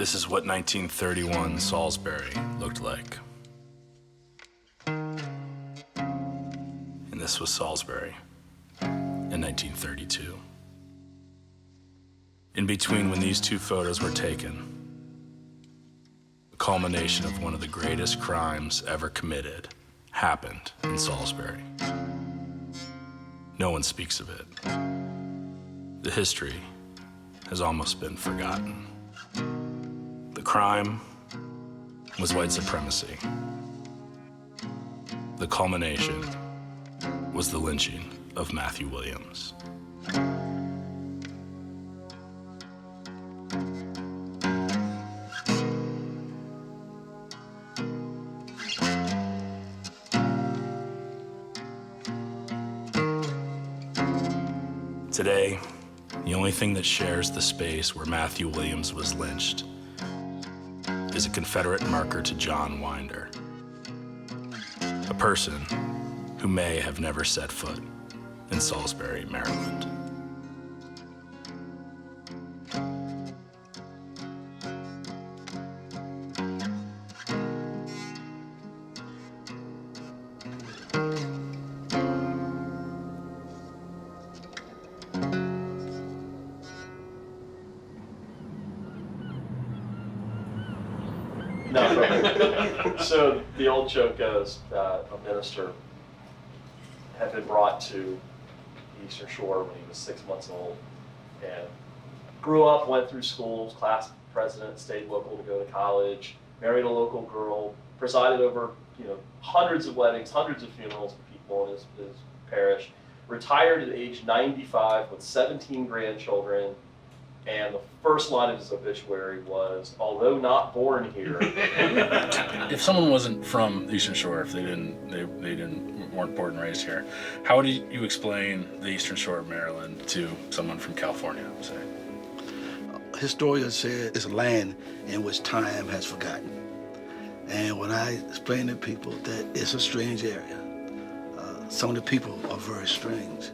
This is what 1931 Salisbury looked like. And this was Salisbury in 1932. In between when these two photos were taken, the culmination of one of the greatest crimes ever committed happened in Salisbury. No one speaks of it. The history has almost been forgotten. The crime was white supremacy. The culmination was the lynching of Matthew Williams. Today, the only thing that shares the space where Matthew Williams was lynched is a Confederate marker to John Winder, a person who may have never set foot in Salisbury, Maryland. No. So the old joke goes that a minister had been brought to the Eastern Shore when he was 6 months old and grew up, went through schools, class president, stayed local to go to college, married a local girl, presided over hundreds of weddings, hundreds of funerals for people in his parish, retired at age 95 with 17 grandchildren. And the first line of his obituary was, although not born here. If someone wasn't from the Eastern Shore, if they weren't born and raised here, how would you explain the Eastern Shore of Maryland to someone from California, say? Historians say it's a land in which time has forgotten. And when I explain to people that it's a strange area, some of the people are very strange.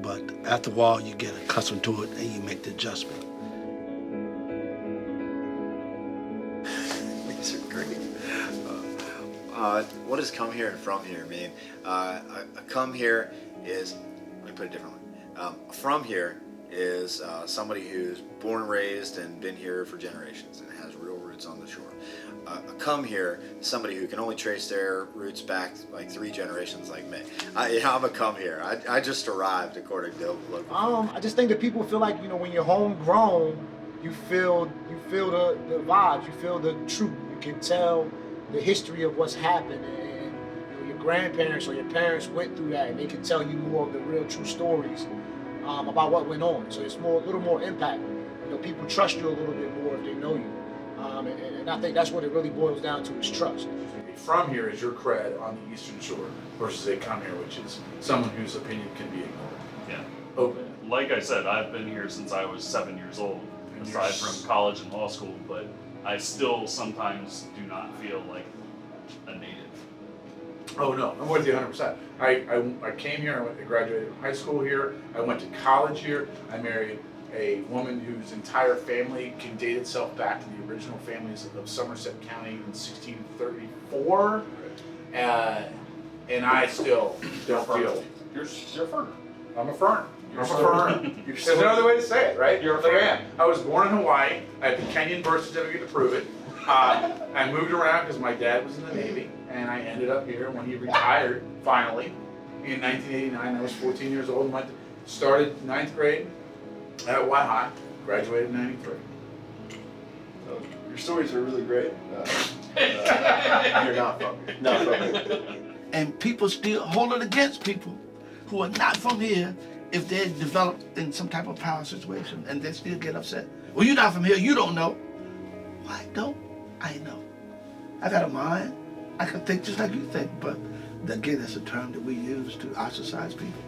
But after a while, you get accustomed to it and you make the adjustment. These are great. What does come here and from here mean? A come here is, let me put it differently. From here is somebody who's born and raised and been here for generations and has real roots on the shore. A come here is somebody who can only trace their roots back like 3 generations like me. I'm a come here. I just arrived according to local. I just think that people feel like, when you're homegrown, you feel the vibes, you feel the truth. You can tell the history of what's happened, and your grandparents or your parents went through that, and they can tell you more of the real true stories about what went on. So it's a little more impact. People trust you a little bit more if they know you. And I think that's what it really boils down to, is trust. From here is your cred on the Eastern Shore versus a come here, which is someone whose opinion can be ignored. Yeah. Open. Like I said, I've been here since I was 7 years old, aside from college and law school, but I still sometimes do not feel like a native. Oh no, I'm with you 100%. I came here, I graduated from high school here, I went to college here, I married a woman whose entire family can date itself back to the original families of Somerset County in 1634, and I still don't feel. You're a Ferner. I'm a Fern. You're I'm a so- Fern. There's no other way to say it, right? You're a Like I Fern. am. I was born in Hawaii. I have the Kenyan birth certificate to prove it. I moved around because my dad was in the Navy, and I ended up here when he retired, finally, in 1989. I was 14 years old and started 9th grade at Y High, graduated in 93. Your stories are really great. You're not from here. Not from here. And people still hold it against people who are not from here if they're developed in some type of power situation, and they still get upset. Well, you're not from here, you don't know. Why don't I know? I got a mind. I can think just like you think, but again, that's a term that we use to ostracize people.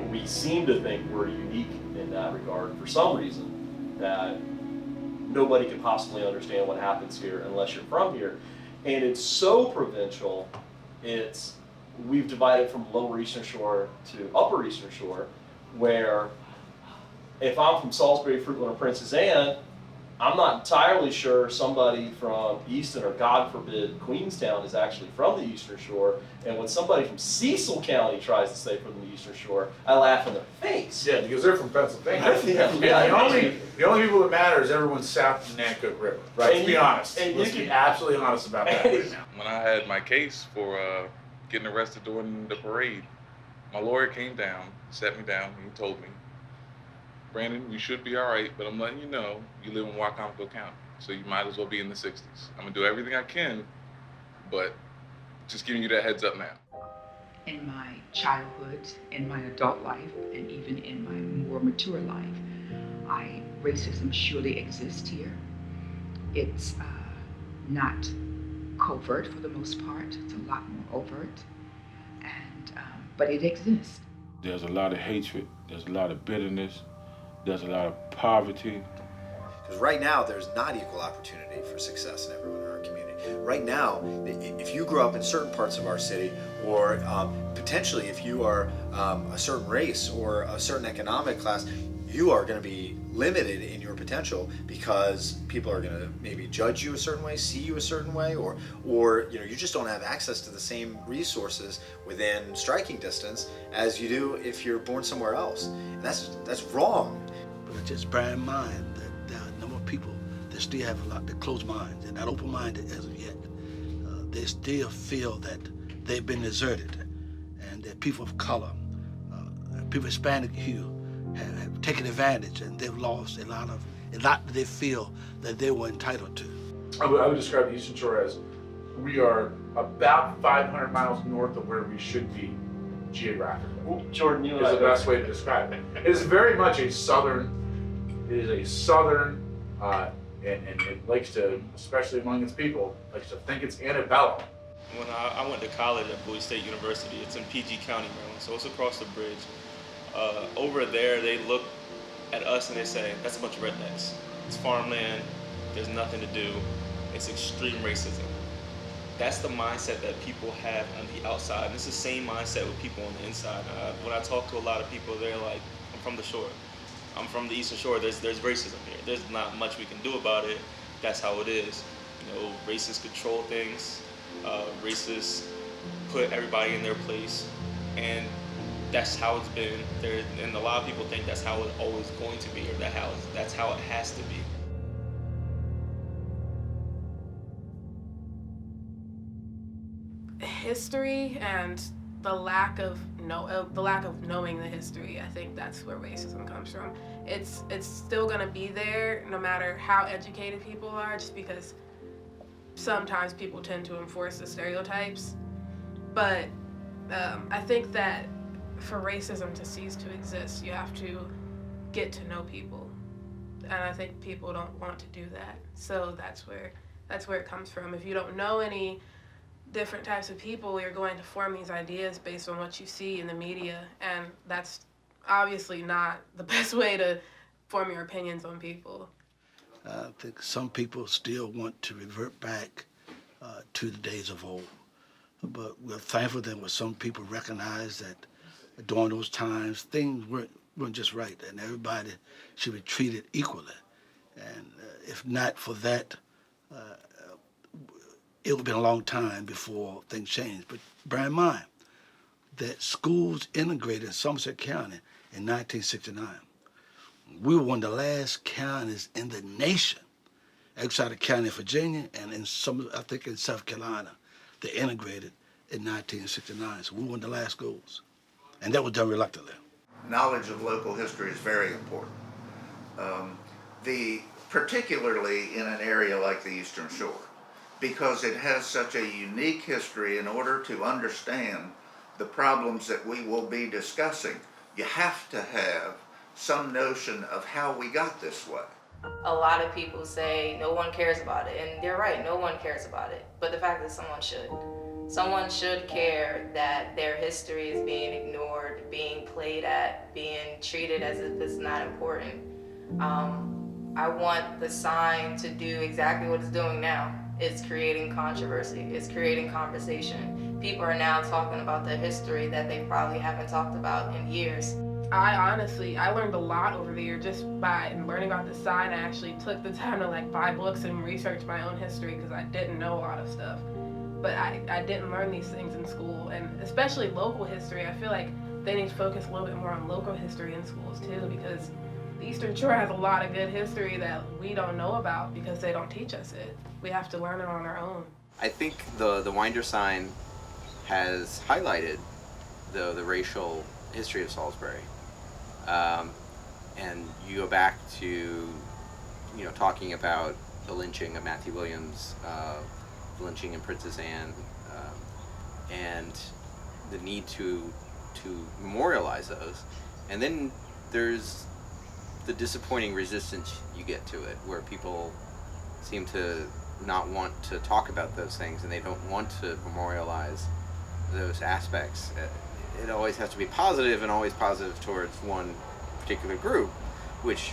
We seem to think we're unique in that regard for some reason, that nobody can possibly understand what happens here unless you're from here. And it's so provincial, we've divided from Lower Eastern Shore to Upper Eastern Shore, where if I'm from Salisbury, Fruitland, or Princess Anne, I'm not entirely sure somebody from Easton or, God forbid, Queenstown is actually from the Eastern Shore. And when somebody from Cecil County tries to say from the Eastern Shore, I laugh in their face. Yeah, because they're from Pennsylvania. Yeah. The only people that matter is everyone south of the Nanticoke River. Right? Let's be honest. Let's be absolutely honest about that right now. When I had my case for getting arrested during the parade, my lawyer came down, sat me down, and he told me, Brandon, you should be all right, but I'm letting you know you live in Wycomico County, so you might as well be in the 60s. I'm gonna do everything I can, but just giving you that heads up now. In my childhood, in my adult life, and even in my more mature life, racism surely exists here. It's not covert for the most part. It's a lot more overt, but it exists. There's a lot of hatred. There's a lot of bitterness. There's a lot of poverty. Because right now, there's not equal opportunity for success in everyone in our community. Right now, if you grew up in certain parts of our city, or potentially if you are a certain race or a certain economic class, you are going to be limited in your potential because people are going to maybe judge you a certain way, see you a certain way, or you just don't have access to the same resources within striking distance as you do if you're born somewhere else. And that's wrong. But just bear in mind that there are a number of people that still have a lot of closed minds and not open-minded as of yet. They still feel that they've been deserted, and that people of color, people of Hispanic hue, have taken advantage, and they've lost a lot that they feel that they were entitled to. I would describe the Eastern Shore as we are about 500 miles north of where we should be geographically. Well, Jordan, you and I is the best way to describe it. It is very much a southern. It is a southern, and it likes to, especially among its people, likes to think it's antebellum. When I went to college at Bowie State University, it's in PG County, Maryland, so it's across the bridge. Over there, they look at us and they say, that's a bunch of rednecks. It's farmland, there's nothing to do, it's extreme racism. That's the mindset that people have on the outside, and it's the same mindset with people on the inside. When I talk to a lot of people, they're like, I'm from the shore. I'm from the Eastern Shore, there's racism here. There's not much we can do about it, that's how it is. Racists control things, racists put everybody in their place, and that's how it's been there, and a lot of people think that's how it's always going to be, or that's how it has to be. History and the lack of knowing the history, I think that's where racism comes from. It's still gonna be there no matter how educated people are, just because sometimes people tend to enforce the stereotypes. But I think that for racism to cease to exist, you have to get to know people, and I think people don't want to do that. So that's where it comes from. If you don't know any different types of people, you're going to form these ideas based on what you see in the media, and that's obviously not the best way to form your opinions on people. I think some people still want to revert back to the days of old, but we're thankful that some people recognize that during those times things weren't just right, and everybody should be treated equally. And if not for that, it would have been a long time before things changed. But bear in mind that schools integrated in Somerset County in 1969. We were one of the last counties in the nation, outside of County of Virginia and in I think in South Carolina, they integrated in 1969. So we were one of the last schools. And that was done reluctantly. Knowledge of local history is very important. Particularly in an area like the Eastern Shore, because it has such a unique history. In order to understand the problems that we will be discussing, you have to have some notion of how we got this way. A lot of people say no one cares about it, and they're right, no one cares about it. But the fact that someone should. Someone should care that their history is being ignored, being played at, being treated as if it's not important. I want the sign to do exactly what it's doing now. It's creating controversy, it's creating conversation. People are now talking about the history that they probably haven't talked about in years. I learned a lot over the year just by learning about the sign. I actually took the time to like buy books and research my own history because I didn't know a lot of stuff. But I didn't learn these things in school, and especially local history. I feel like they need to focus a little bit more on local history in schools too, because the Eastern Shore has a lot of good history that we don't know about because they don't teach us it. We have to learn it on our own. I think the Winder sign has highlighted the racial history of Salisbury. And you go back to, talking about the lynching of Matthew Williams, the lynching in Princess Anne, and the need to memorialize those. And then there's the disappointing resistance you get to it, where people seem to not want to talk about those things, and they don't want to memorialize those aspects. It always has to be positive, and always positive towards one particular group, which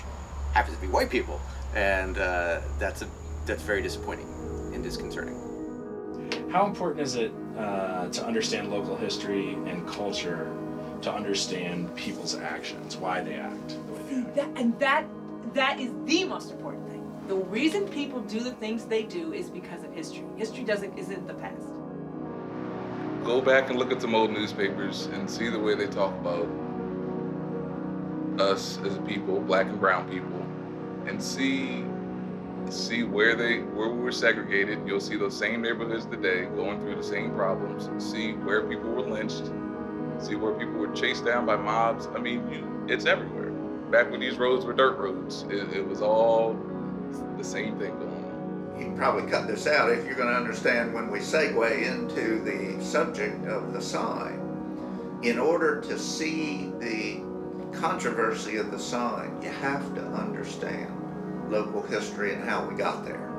happens to be white people, and that's very disappointing and disconcerting. How important is it to understand local history and culture to understand people's actions, why they act the way they act? That is the most important thing. The reason people do the things they do is because of history. History isn't the past. Go back and look at some old newspapers and see the way they talk about us as a people, black and brown people, and see where we were segregated. You'll see those same neighborhoods today going through the same problems. See where people were lynched. See where people were chased down by mobs. I mean, it's everywhere. Back when these roads were dirt roads, it was all the same thing going on. You can probably cut this out if you're going to understand when we segue into the subject of the sign. In order to see the controversy of the sign, you have to understand local history and how we got there.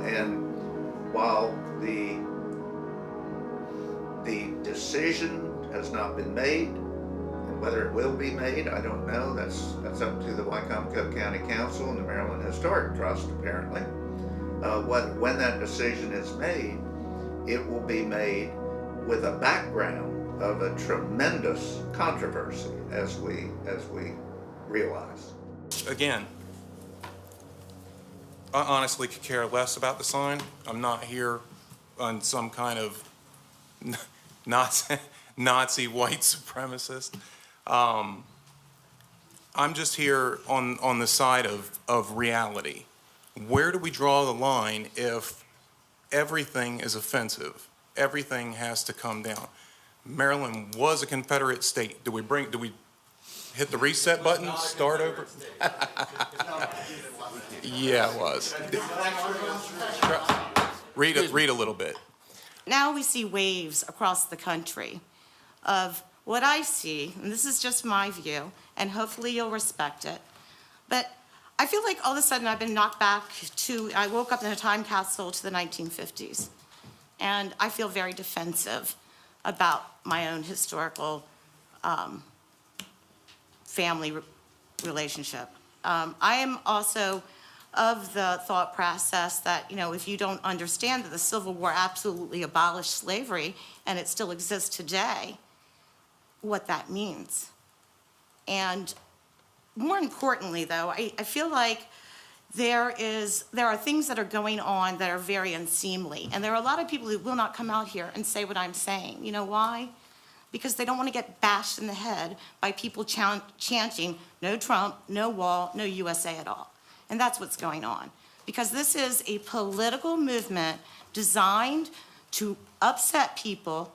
And while the decision has not been made, and whether it will be made, I don't know. That's up to the Wycomico County Council and the Maryland Historic Trust, apparently. When that decision is made, it will be made with a background of a tremendous controversy, as we realize. Again, I honestly could care less about the sign. I'm not here on some kind of Nazi white supremacist. I'm just here on the side of reality. Where do we draw the line if everything is offensive? Everything has to come down. Maryland was a Confederate state. Do we hit the reset button, start over? Yeah, it was. Read a little bit. Now we see waves across the country of what I see, and this is just my view, and hopefully you'll respect it, but I feel like all of a sudden I've been knocked back I woke up in a time capsule to the 1950s, and I feel very defensive about my own historical family relationship. I am also of the thought process that, if you don't understand that the Civil War absolutely abolished slavery and it still exists today, what that means. And more importantly, though, I feel like there are things that are going on that are very unseemly. And there are a lot of people who will not come out here and say what I'm saying. You know why? Because they don't want to get bashed in the head by people chanting, no Trump, no wall, no USA at all. And that's what's going on. Because this is a political movement designed to upset people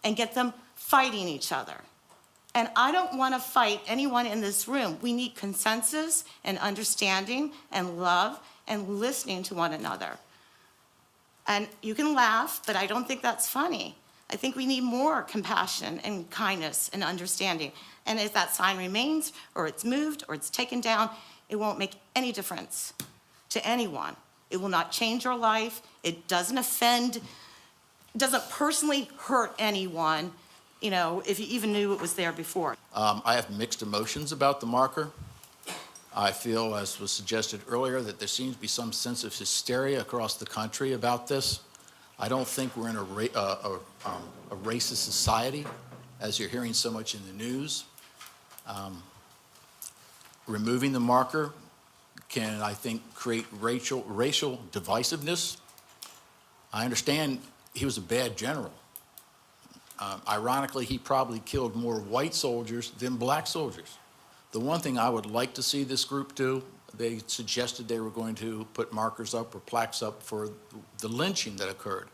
and get them fighting each other. And I don't want to fight anyone in this room. We need consensus and understanding and love and listening to one another. And you can laugh, but I don't think that's funny. I think we need more compassion and kindness and understanding. And if that sign remains, or it's moved, or it's taken down, it won't make any difference to anyone. It will not change your life. It doesn't offend, it doesn't personally hurt anyone, if you even knew it was there before. I have mixed emotions about the marker. I feel, as was suggested earlier, that there seems to be some sense of hysteria across the country about this. I don't think we're in a racist society, as you're hearing so much in the news. Removing the marker can, I think, create racial divisiveness. I understand he was a bad general. Ironically, he probably killed more white soldiers than black soldiers. The one thing I would like to see this group do, they suggested they were going to put markers up or plaques up for the lynching that occurred.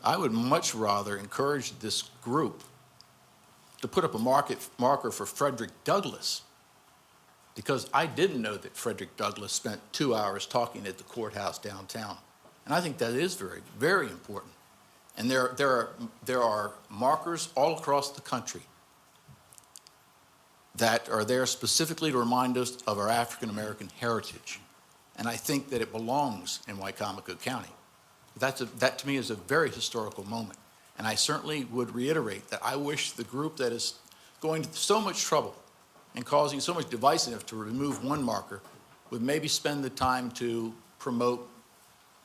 I would much rather encourage this group to put up a marker for Frederick Douglass, because I didn't know that Frederick Douglass spent 2 hours talking at the courthouse downtown. And I think that is very, very important. And there are markers all across the country that are there specifically to remind us of our African-American heritage. And I think that it belongs in Wicomico County. That to me is a very historical moment. And I certainly would reiterate that I wish the group that is going to so much trouble and causing so much divisiveness to remove one marker would maybe spend the time to promote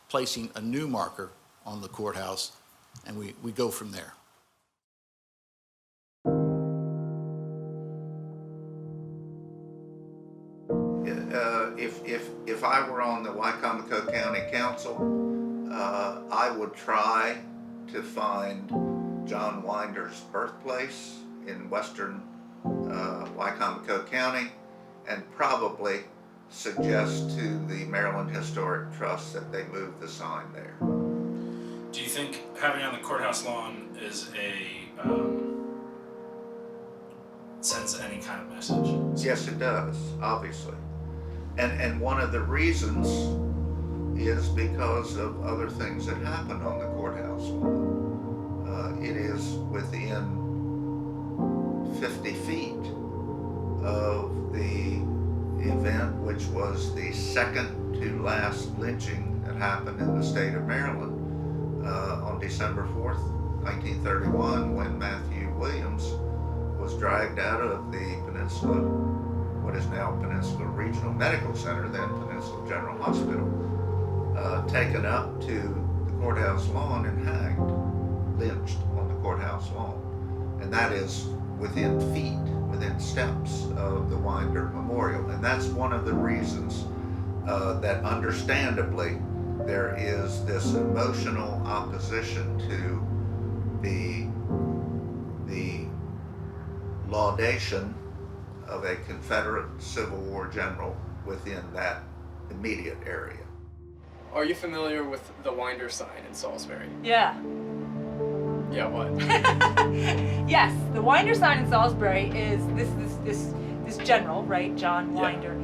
placing a new marker on the courthouse, and we go from there. If I were on the Wicomico County Council, I would try to find John Winder's birthplace in western Wicomico County, and probably suggest to the Maryland Historic Trust that they move the sign there. Do you think having it on the courthouse lawn is sends any kind of message? Yes, it does, obviously. And one of the reasons is because of other things that happen on the courthouse lawn. It is within 50 feet of the event, which was the second to last lynching that happened in the state of Maryland on December 4th, 1931, when Matthew Williams was dragged out of the Peninsula, what is now Peninsula Regional Medical Center, then Peninsula General Hospital, taken up to the courthouse lawn and hanged, lynched on the courthouse lawn. And that is within feet, within steps of the Winder Memorial. And that's one of the reasons that understandably there is this emotional opposition to the laudation of a Confederate Civil War general within that immediate area. Are you familiar with the Winder sign in Salisbury? Yeah. Yeah, what? Yes, the Winder sign in Salisbury is this general, right, John Winder,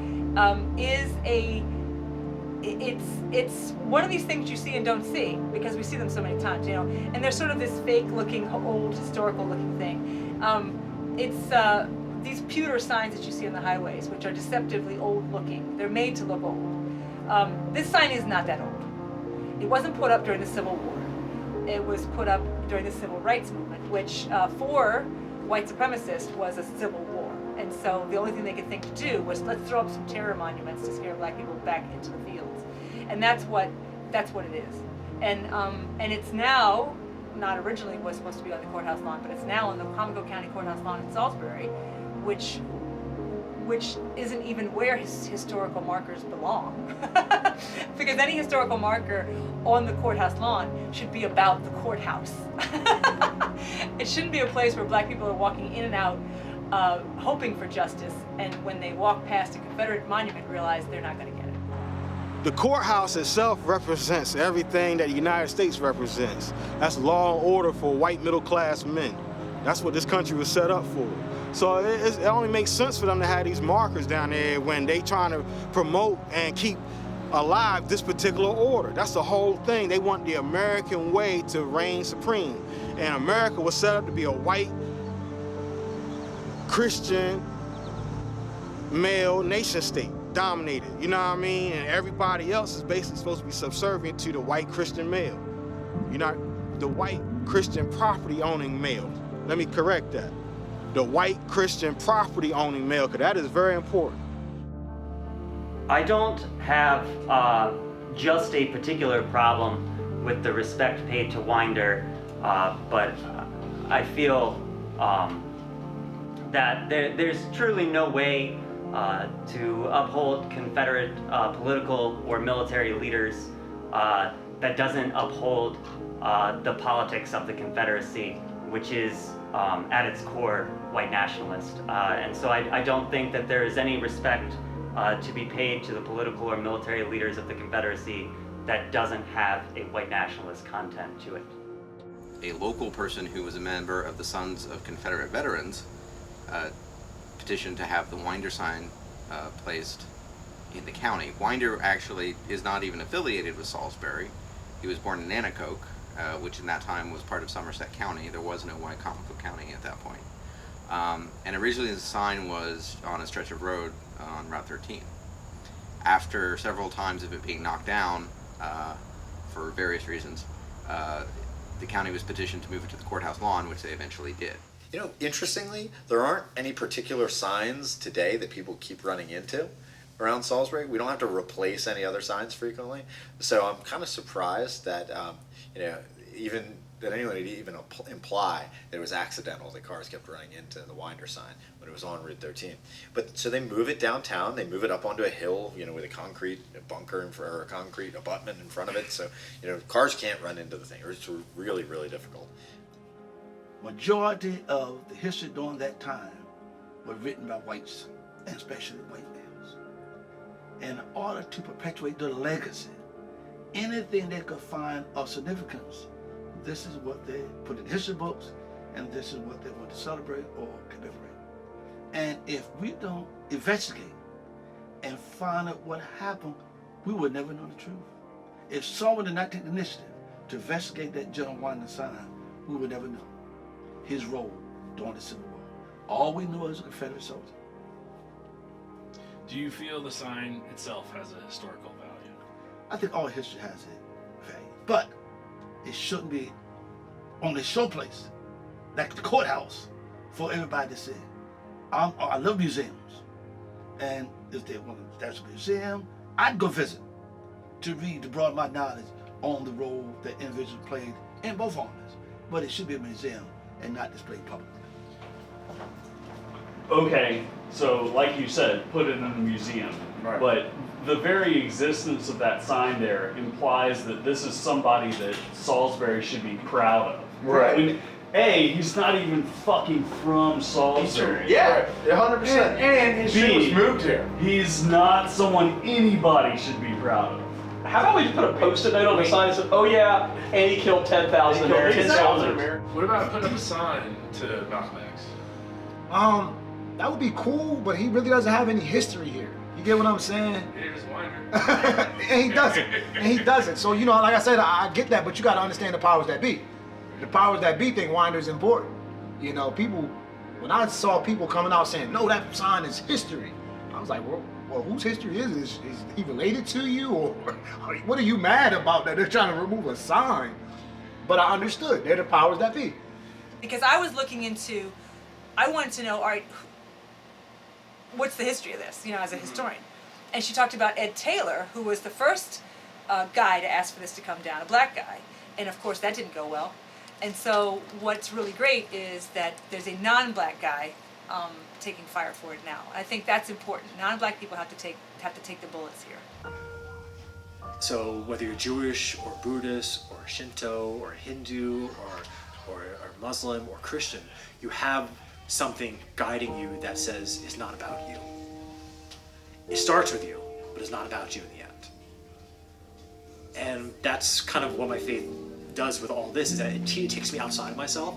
it's one of these things you see and don't see, because we see them so many times, you know. And they're sort of this fake-looking, old, historical-looking thing. It's these pewter signs that you see on the highways, which are deceptively old-looking. They're made to look old. This sign is not that old. It wasn't put up during the Civil War. It was put up during the Civil Rights Movement, which for white supremacists was a civil war. And so the only thing they could think to do was, let's throw up some terror monuments to scare black people back into the fields. And that's what it is. And it's now, not originally was supposed to be on the courthouse lawn, but it's now on the Wicomico County Courthouse lawn in Salisbury, which isn't even where his historical markers belong. Because any historical marker on the courthouse lawn should be about the courthouse. It shouldn't be a place where black people are walking in and out hoping for justice, and when they walk past a Confederate monument realize they're not going to get it. The courthouse itself represents everything that the United States represents. That's law and order for white middle-class men. That's what this country was set up for. So it only makes sense for them to have these markers down there when they trying to promote and keep alive this particular order. That's the whole thing. They want the American way to reign supreme. And America was set up to be a white, Christian, male nation state, dominated, you know what I mean? And everybody else is basically supposed to be subservient to the white Christian male. You're not the white Christian property owning male. Let me correct that. The white Christian property owning male, because that is very important. I don't have just a particular problem with the respect paid to Winder, but I feel that there's truly no way to uphold Confederate political or military leaders that doesn't uphold the politics of the Confederacy, which is at its core white nationalist. And so I don't think that there is any respect to be paid to the political or military leaders of the Confederacy that doesn't have a white nationalist content to it. A local person who was a member of the Sons of Confederate Veterans petitioned to have the Winder sign placed in the county. Winder actually is not even affiliated with Salisbury. He was born in Nanticoke, which in that time was part of Somerset County. There was no Wycomico County at that point. And originally the sign was on a stretch of road on Route 13. After several times of it being knocked down for various reasons, the county was petitioned to move it to the courthouse lawn, which they eventually did. You know, interestingly, there aren't any particular signs today that people keep running into around Salisbury. We don't have to replace any other signs frequently. So I'm kind of surprised that, you know, even that anyone would even imply that it was accidental that cars kept running into the Winder sign when it was on Route 13. But so they move it downtown, they move it up onto a hill, you know, with a concrete bunker or a concrete abutment in front of it. So, you know, cars can't run into the thing. It's really, really difficult. Majority of the history during that time was written by whites, and especially white males. In order to perpetuate their legacy, anything they could find of significance, this is what they put in history books, and this is what they want to celebrate or commemorate. And if we don't investigate and find out what happened, we will never know the truth. If someone did not take the initiative to investigate that General Winder sign, we would never know his role during the Civil War. All we know is a Confederate soldier. Do you feel the sign itself has a historical value? I think all history has a value, but it shouldn't be on a showplace like the courthouse for everybody to see. I love museums, and if they want to, there's a museum, I'd go visit to read, to broaden my knowledge on the role that individuals played in both armies. But it should be a museum and not displayed publicly. Okay, so like you said, put it in a museum. Right. But the very existence of that sign there implies that this is somebody that Salisbury should be proud of. Right. I mean, he's not even fucking from Salisbury. Yeah, 100%. And his shit was moved here. He's not someone anybody should be proud of. How about we just put a post-it note on the sign that says, "Oh yeah, and he killed 10,000 Americans." What about putting up a sign to Malcolm X? That would be cool, but he really doesn't have any history here. You get what I'm saying? It is Winder. And he doesn't. And he doesn't. So, you know, like I said, I get that, but you got to understand the powers that be. The powers that be think Winder's important. You know, people, when I saw people coming out saying, no, that sign is history, I was like, well, whose history is it? Is he related to you? Or what are you mad about that they're trying to remove a sign? But I understood. They're the powers that be. Because I was looking into, I wanted to know, all right, what's the history of this, you know, as a historian? And she talked about Ed Taylor, who was the first guy to ask for this to come down, a black guy. And of course, that didn't go well. And so what's really great is that there's a non-black guy taking fire for it now. I think that's important. Non-black people have to take the bullets here. So whether you're Jewish or Buddhist or Shinto or Hindu or Muslim or Christian, you have something guiding you that says it's not about you. It starts with you, but it's not about you in the end. And that's kind of what my faith does with all this, is that it takes me outside of myself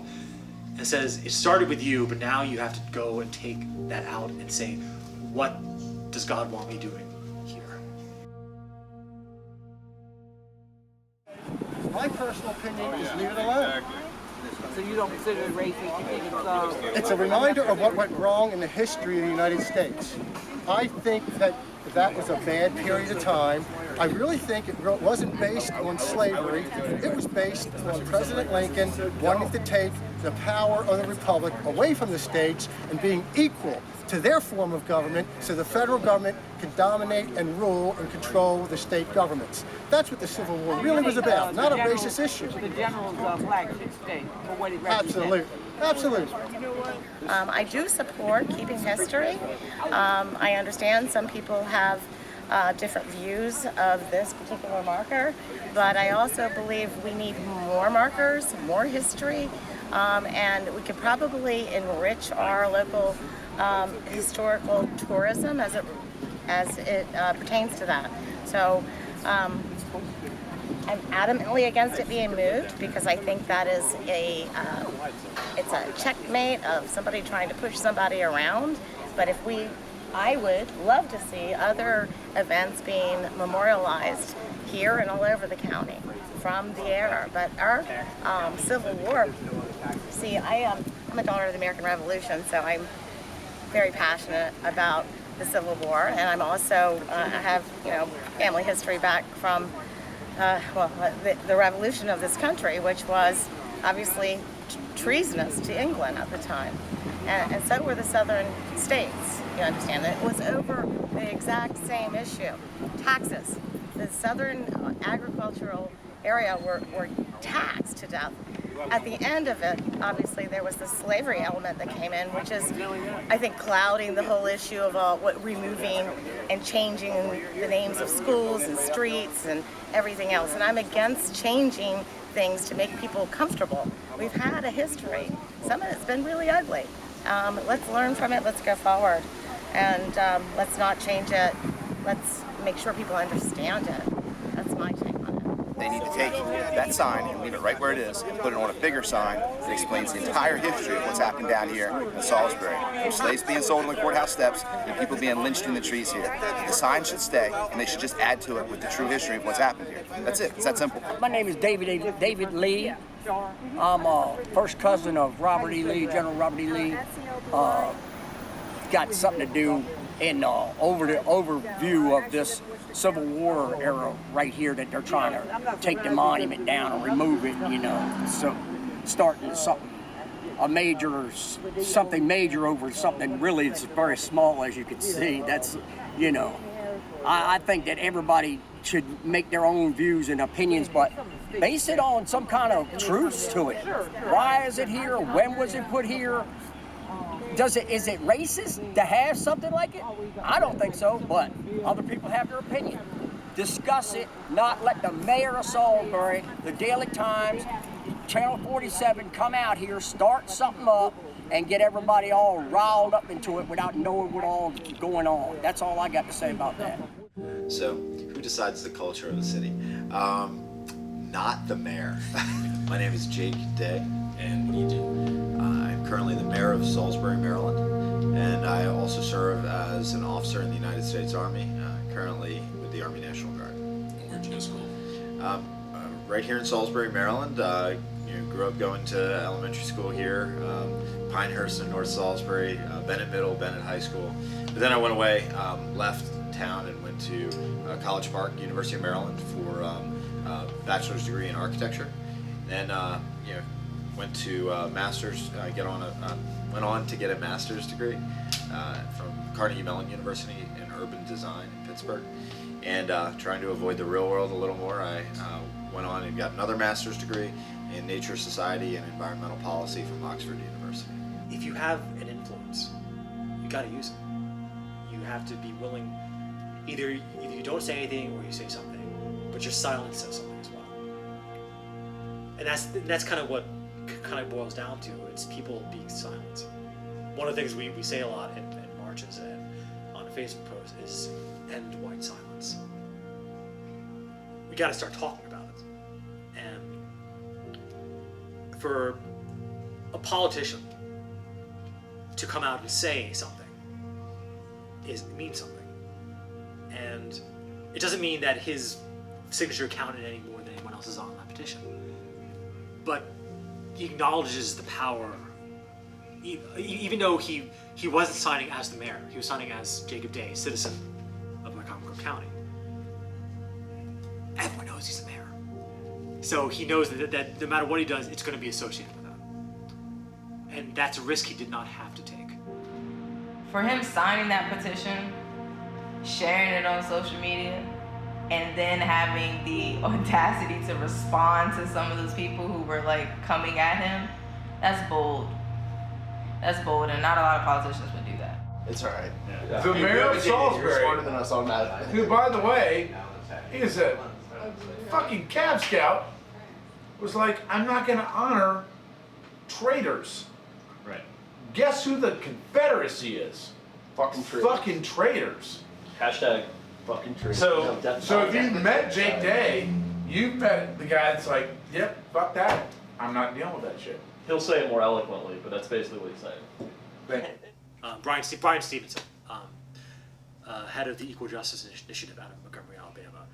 and says, it started with you, but now you have to go and take that out and say, what does God want me doing here? My personal opinion is leave it alone. So you don't consider it racist? You think It's a reminder of what went wrong in the history of the United States. I think that was a bad period of time. I really think it wasn't based on slavery. It was based on President Lincoln wanting to take the power of the republic away from the states and being equal to their form of government, so the federal government can dominate and rule and control the state governments. That's what the Civil War really was about, not a racist issue. The general's flag should stay for what it represents. Absolutely, absolutely. I do support keeping history. I understand some people have different views of this particular marker, but I also believe we need more markers, more history, and we could probably enrich our local historical tourism as it pertains to that. So I'm adamantly against it being moved because I think that is it's a checkmate of somebody trying to push somebody around. But I would love to see other events being memorialized here and all over the county from the era. But our Civil War, see, I'm a daughter of the American Revolution, so I'm very passionate about the Civil War, and I'm also I have family history back from the revolution of this country, which was obviously treasonous to England at the time, and so were the southern states. You understand that it was over the exact same issue, taxes. The southern agricultural area were taxed to death. At the end of it, obviously, there was the slavery element that came in, which is, I think, clouding the whole issue of removing and changing the names of schools and streets and everything else. And I'm against changing things to make people comfortable. We've had a history. Some of it's been really ugly. Let's learn from it. Let's go forward. And let's not change it. Let's make sure people understand it. That's my take on it. They need to take that sign and leave it right where it is and put it on a bigger sign that explains the entire history of what's happened down here in Salisbury. From slaves being sold on the courthouse steps and people being lynched in the trees here. The sign should stay, and they should just add to it with the true history of what's happened here. That's it. It's that simple. My name is David Lee. I'm a first cousin of Robert E. Lee, General Robert E. Lee. Got something to do in overview of this Civil War era right here that they're trying to take the monument down and remove it, so starting something major over something really it's very small, as you can see. That's, I think that everybody should make their own views and opinions, but base it on some kind of truths to it. Why is it here? When was it put here? Is it racist to have something like it? I don't think so, but other people have their opinion. Discuss it, not let the mayor of Salisbury, the Daily Times, Channel 47 come out here, start something up, and get everybody all riled up into it without knowing what all is going on. That's all I got to say about that. So, who decides the culture of the city? Not the mayor. My name is Jake Day. And what do you do? I'm currently the mayor of Salisbury, Maryland, and I also serve as an officer in the United States Army, currently with the Army National Guard. Where'd you go to school? Right here in Salisbury, Maryland. Grew up going to elementary school here, Pinehurst in North Salisbury, Bennett Middle, Bennett High School. But then I went away, left town and went to College Park, University of Maryland for a bachelor's degree in architecture. Then went to master's. Went on to get a master's degree from Carnegie Mellon University in urban design in Pittsburgh. And trying to avoid the real world a little more, I went on and got another master's degree in nature, society, and environmental policy from Oxford University. If you have an influence, you got to use it. You have to be willing. Either you don't say anything or you say something, but your silence says something as well. And that's kind of what kind of boils down to. It's people being silent. One of the things we say a lot in marches and on Facebook posts is end white silence. We got to start talking about it. And for a politician to come out and say something means something. And it doesn't mean that his signature counted any more than anyone else's on that petition. But he acknowledges the power, even though he wasn't signing as the mayor, he was signing as Jacob Day, a citizen of Montgomery County. Everyone knows he's the mayor. So he knows that no matter what he does, it's going to be associated with that. And that's a risk he did not have to take. For him signing that petition sharing it on social media, and then having the audacity to respond to some of those people who were like coming at him, that's bold. That's bold, and not a lot of politicians would do that. It's all right. Yeah. The mayor of Salisbury, you're smarter than us automatically. who, by the way, is a fucking Cab Scout, was like, I'm not going to honor traitors. Right. Guess who the Confederacy is? Fucking traitors. Fucking traitors. Hashtag fucking traitors. So if you met Jake Day, you've met the guy that's like, yep, fuck that. I'm not dealing with that shit. He'll say it more eloquently, but that's basically what he's saying. Brian Stevenson, head of the Equal Justice Initiative out of Montgomery, Alabama.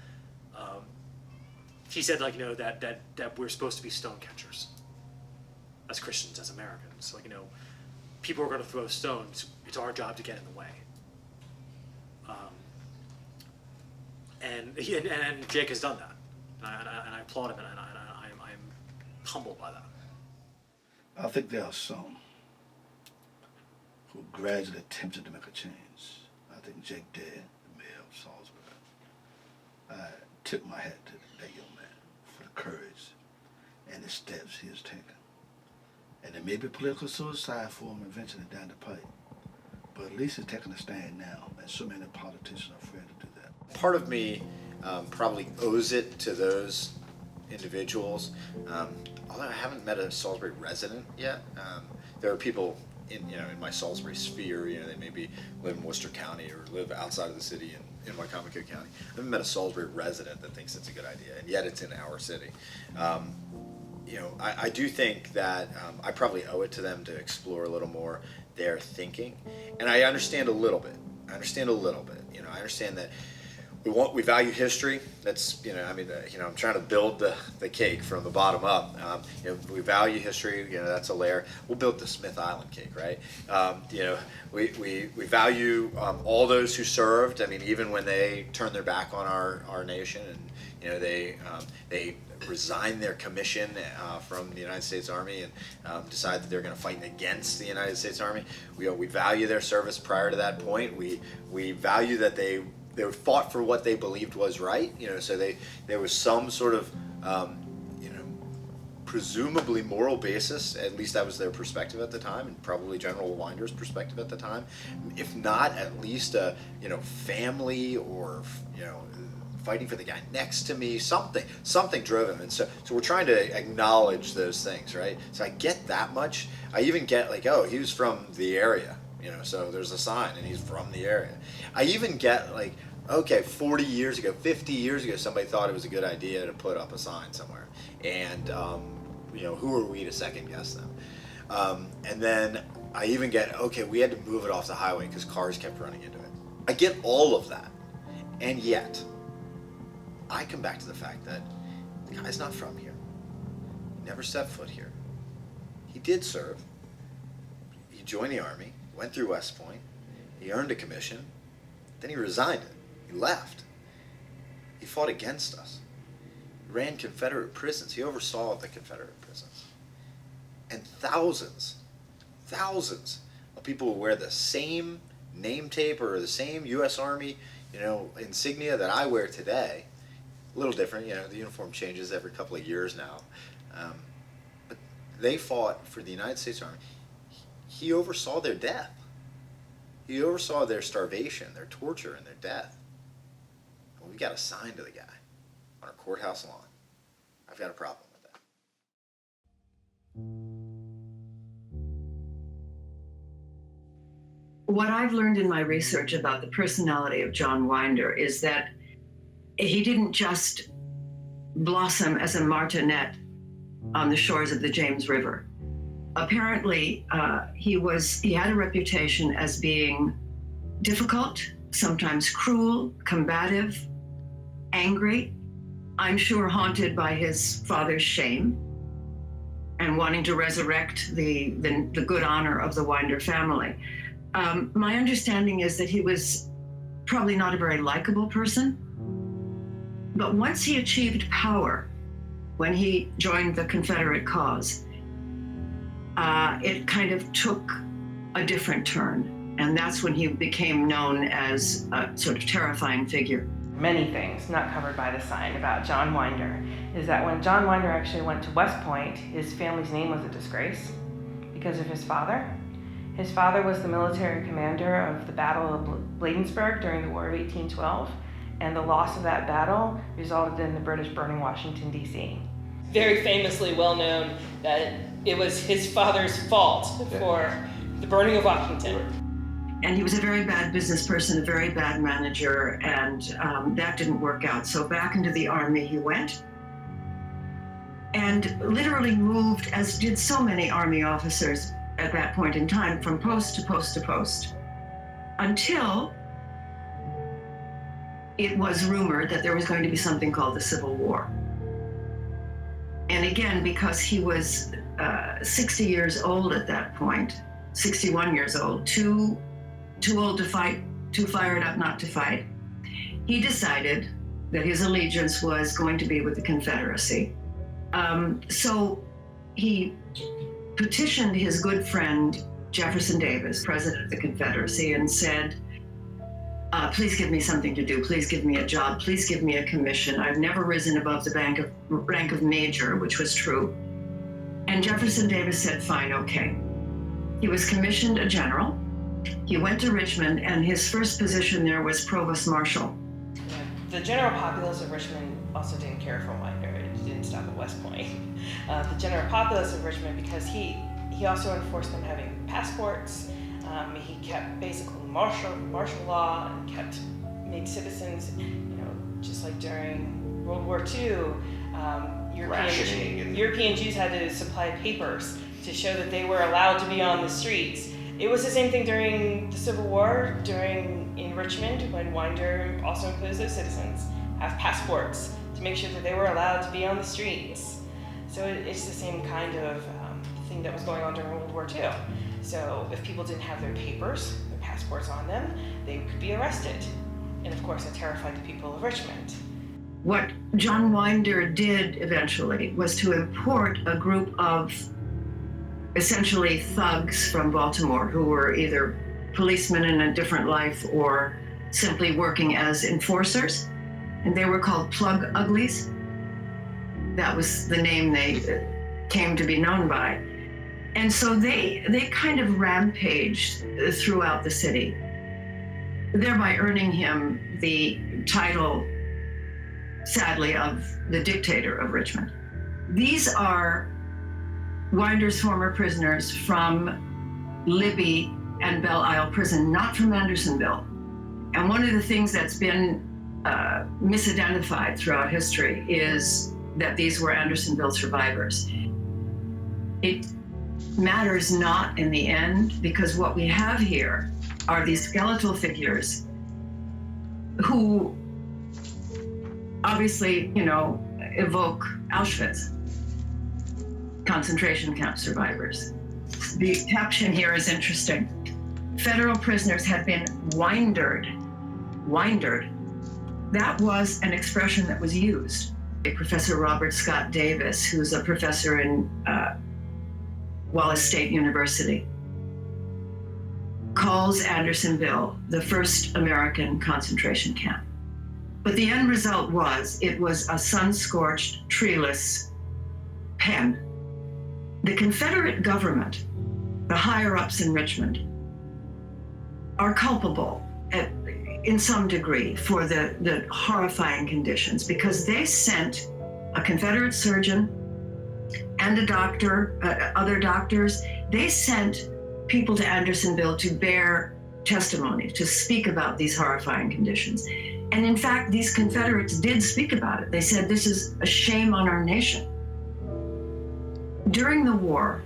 He said, like, you know, that we're supposed to be stone catchers as Christians, as Americans. Like, you know, people are going to throw stones. It's our job to get in the way. And Jake has done that, and I applaud him, and I'm humbled by that. I think there are some who gradually attempted to make a change. I think Jake Day, the mayor of Salisbury, I tip my hat to that young man for the courage and the steps he has taken. And it may be political suicide for him eventually down the pipe, but at least he's taking a stand now, and so many politicians are afraid to do that. Part of me probably owes it to those individuals. Although I haven't met a Salisbury resident yet, there are people in my Salisbury sphere. You know, they maybe live in Worcester County or live outside of the city in Wycomico County. I haven't met a Salisbury resident that thinks it's a good idea, and yet it's in our city. You know, I do think that I probably owe it to them to explore a little more their thinking, and I understand a little bit. You know, I understand that we value history. That's, I'm trying to build the cake from the bottom up. We value history. That's a layer. We'll build the Smith Island cake, right? We value all those who served. I mean, even when they turned their back on our nation, and they resigned their commission from the United States Army and decided that they're going to fight against the United States Army. We value their service prior to that point. We value that they fought for what they believed was right. So there was some sort of presumably moral basis. At least that was their perspective at the time, and probably General Winder's perspective at the time. If not, at least a family or fighting for the guy next to me, something drove him. And so we're trying to acknowledge those things, right? So I get that much. I even get like, oh, he was from the area, so there's a sign and he's from the area. I even get like, okay, 40 years ago, 50 years ago, somebody thought it was a good idea to put up a sign somewhere. And, who are we to second guess them? And then I even get, okay, we had to move it off the highway because cars kept running into it. I get all of that. And yet, I come back to the fact that the guy's not from here. He never set foot here. He did serve. He joined the Army, went through West Point. He earned a commission. Then he resigned it. He left. He fought against us. He ran Confederate prisons. He oversaw the Confederate prisons. And thousands of people who wear the same name tape or the same U.S. Army, insignia that I wear today. A little different, the uniform changes every couple of years now. But they fought for the United States Army. He oversaw their death. He oversaw their starvation, their torture, and their death. And we got a sign to the guy on our courthouse lawn. I've got a problem with that. What I've learned in my research about the personality of John Winder is that he didn't just blossom as a martinet on the shores of the James River. Apparently, he had a reputation as being difficult, sometimes cruel, combative, angry, I'm sure haunted by his father's shame and wanting to resurrect the good honor of the Winder family. My understanding is that he was probably not a very likable person, but once he achieved power, when he joined the Confederate cause, it kind of took a different turn. And that's when he became known as a sort of terrifying figure. Many things not covered by the sign about John Winder is that when John Winder actually went to West Point, his family's name was a disgrace because of his father. His father was the military commander of the Battle of Bladensburg during the War of 1812, and the loss of that battle resulted in the British burning Washington, D.C. Very famously well known that it was his father's fault for the burning of Washington. And he was a very bad business person, a very bad manager, and that didn't work out. So back into the Army he went, and literally moved, as did so many Army officers at that point in time, from post to post to post, until it was rumored that there was going to be something called the Civil War. And again, because he was 60 years old at that point, 61 years old, too old to fight, too fired up not to fight, he decided that his allegiance was going to be with the Confederacy. So he petitioned his good friend, Jefferson Davis, president of the Confederacy, and said, please give me something to do. Please give me a job. Please give me a commission. I've never risen above the rank of major, which was true. And Jefferson Davis said, fine, okay. He was commissioned a general. He went to Richmond, and his first position there was provost marshal. The general populace of Richmond also didn't care for Winder. It didn't stop at West Point. The general populace of Richmond, because he also enforced them having passports. He kept basically martial law and made citizens, just like during World War II, European Jews had to supply papers to show that they were allowed to be on the streets. It was the same thing during the Civil War, in Richmond, when Winder also includes those citizens have passports to make sure that they were allowed to be on the streets. So it's the same kind of thing that was going on during World War II. So if people didn't have their papers, their passports on them, they could be arrested. And of course, that terrified the people of Richmond. What John Winder did eventually was to import a group of essentially thugs from Baltimore who were either policemen in a different life or simply working as enforcers. And they were called plug uglies. That was the name they came to be known by. And so they kind of rampaged throughout the city, thereby earning him the title, sadly, of the dictator of Richmond. These are Winder's former prisoners from Libby and Belle Isle Prison, not from Andersonville. And one of the things that's been misidentified throughout history is that these were Andersonville survivors. It matters not in the end, because what we have here are these skeletal figures who obviously, evoke Auschwitz, concentration camp survivors. The caption here is interesting. Federal prisoners had been windered. Windered. That was an expression that was used. Professor Robert Scott Davis, who's a professor in Wallace State University, calls Andersonville the first American concentration camp. But the end result was, it was a sun-scorched, treeless pen. The Confederate government, the higher-ups in Richmond, are culpable in some degree for the horrifying conditions, because they sent a Confederate surgeon and a doctor, other doctors. They sent people to Andersonville to bear testimony, to speak about these horrifying conditions. And in fact, these Confederates did speak about it. They said, this is a shame on our nation. During the war,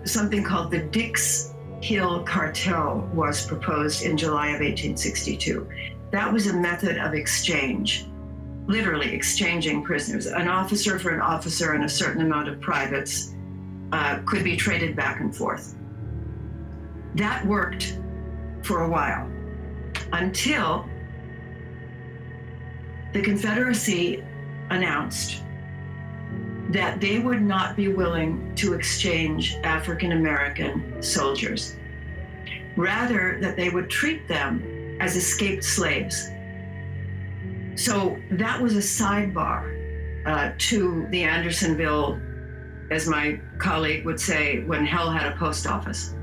something called the Dix Hill Cartel was proposed in July of 1862. That was a method of exchange, literally exchanging prisoners. An officer for an officer and a certain amount of privates could be traded back and forth. That worked for a while, until the Confederacy announced that they would not be willing to exchange African American soldiers. rather that they would treat them as escaped slaves. So that was a sidebar to the Andersonville, as my colleague would say, when hell had a post office.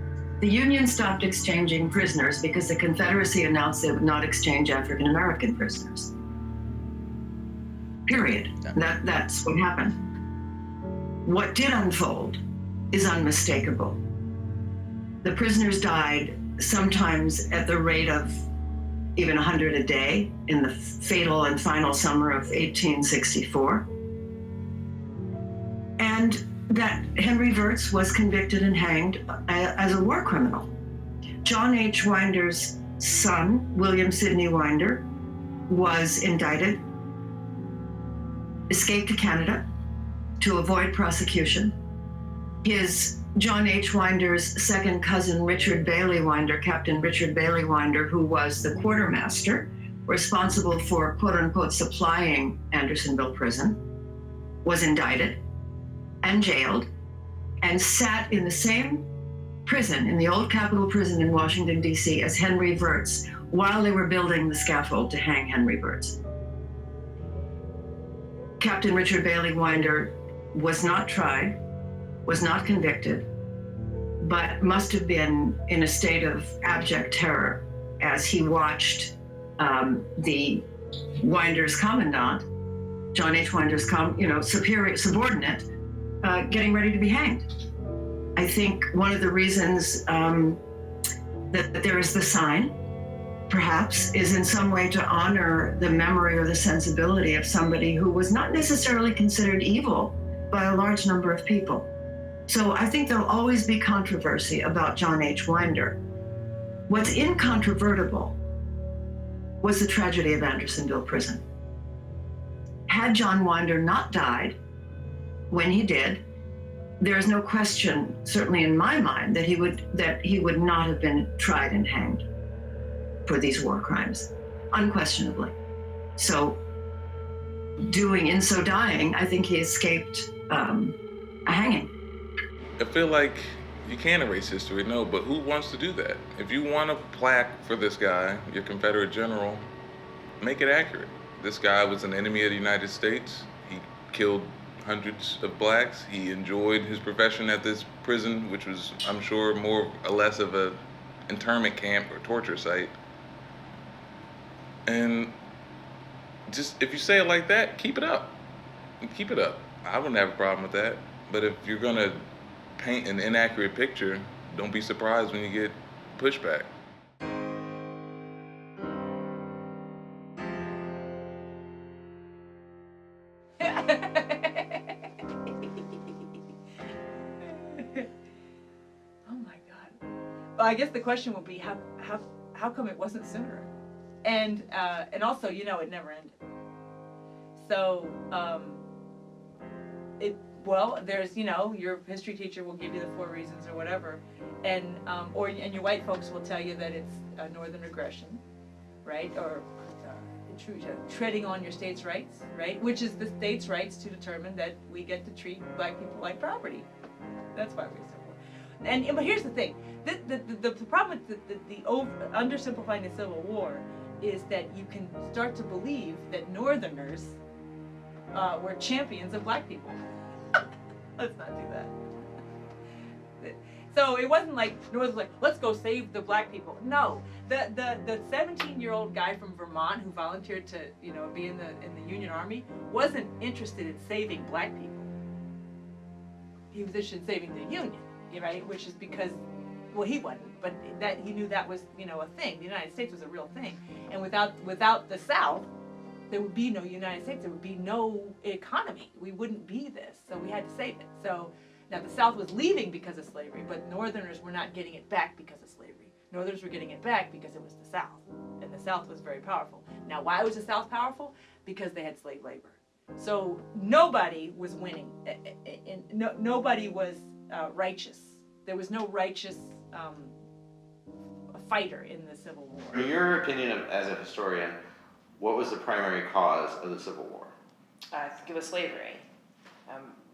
The Union stopped exchanging prisoners because the Confederacy announced they would not exchange African American prisoners. Period. That's what happened. What did unfold is unmistakable. The prisoners died sometimes at the rate of even 100 a day in the fatal and final summer of 1864. And that Henry Wirtz was convicted and hanged as a war criminal. John H. Winder's son, William Sidney Winder, was indicted, escaped to Canada to avoid prosecution. His John H. Winder's second cousin, Richard Bailey Winder, Captain Richard Bailey Winder, who was the quartermaster responsible for quote unquote supplying Andersonville prison, was indicted and jailed and sat in the same prison, in the old Capitol Prison in Washington, D.C., as Henry Wirtz while they were building the scaffold to hang Henry Wirtz. Captain Richard Bailey Winder was not tried, was not convicted, but must have been in a state of abject terror as he watched the Winder's commandant, John H. Winder's superior subordinate, getting ready to be hanged. I think one of the reasons that there is the sign, perhaps, is in some way to honor the memory or the sensibility of somebody who was not necessarily considered evil by a large number of people. So I think there'll always be controversy about John H. Winder. What's incontrovertible was the tragedy of Andersonville Prison. Had John Winder not died when he did, there is no question, certainly in my mind, that he would not have been tried and hanged for these war crimes, unquestionably. So, in so dying, I think he escaped a hanging. I feel like you can't erase history, no, but who wants to do that? If you want a plaque for this guy, your Confederate general, make it accurate. This guy was an enemy of the United States. He killed hundreds of blacks. He enjoyed his profession at this prison, which was, I'm sure, more or less of a internment camp or torture site. And just, if you say it like that, keep it up. Keep it up. I wouldn't have a problem with that. But if you're gonna paint an inaccurate picture, don't be surprised when you get pushback. Well, I guess the question will be how come it wasn't sooner, and also it never ended. So there's your history teacher will give you the 4 reasons or whatever, and your white folks will tell you that it's northern aggression, right, or treading on your state's rights, right, which is the state's rights to determine that we get to treat black people like property. That's why we're so poor. But here's the thing. The problem with the undersimplifying the Civil War is that you can start to believe that Northerners were champions of black people. Let's not do that. So it wasn't like Northerners like, let's go save the black people. No, the 17-year-old guy from Vermont who volunteered to be in the Union Army wasn't interested in saving black people. He was interested in saving the Union, right? Which is because, well, he wasn't, but that he knew that was a thing. The United States was a real thing, and without the South, there would be no United States. There would be no economy. We wouldn't be this. So we had to save it. So now the South was leaving because of slavery, but Northerners were not getting it back because of slavery. Northerners were getting it back because it was the South, and the South was very powerful. Now, why was the South powerful? Because they had slave labor. So nobody was winning, and nobody was righteous. There was no righteous fighter in the Civil War. In your opinion, as a historian, what was the primary cause of the Civil War? I think it was slavery.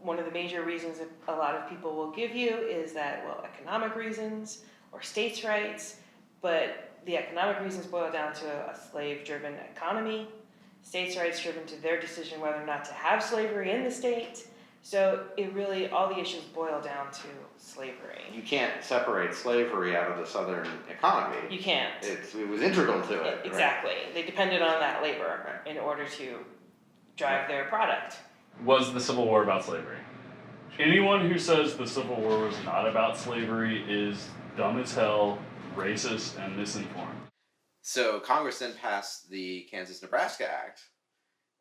One of the major reasons that a lot of people will give you is that, well, economic reasons or states' rights, But the economic reasons boil down to a slave-driven economy, states' rights driven to their decision whether or not to have slavery in the state. So it really, all the issues boil down to slavery. You can't separate slavery out of the Southern economy. You can't. It was integral to it. Exactly. Right? They depended on that labor in order to drive their product. Was the Civil War about slavery? Anyone who says the Civil War was not about slavery is dumb as hell, racist, and misinformed. So Congress then passed the Kansas-Nebraska Act,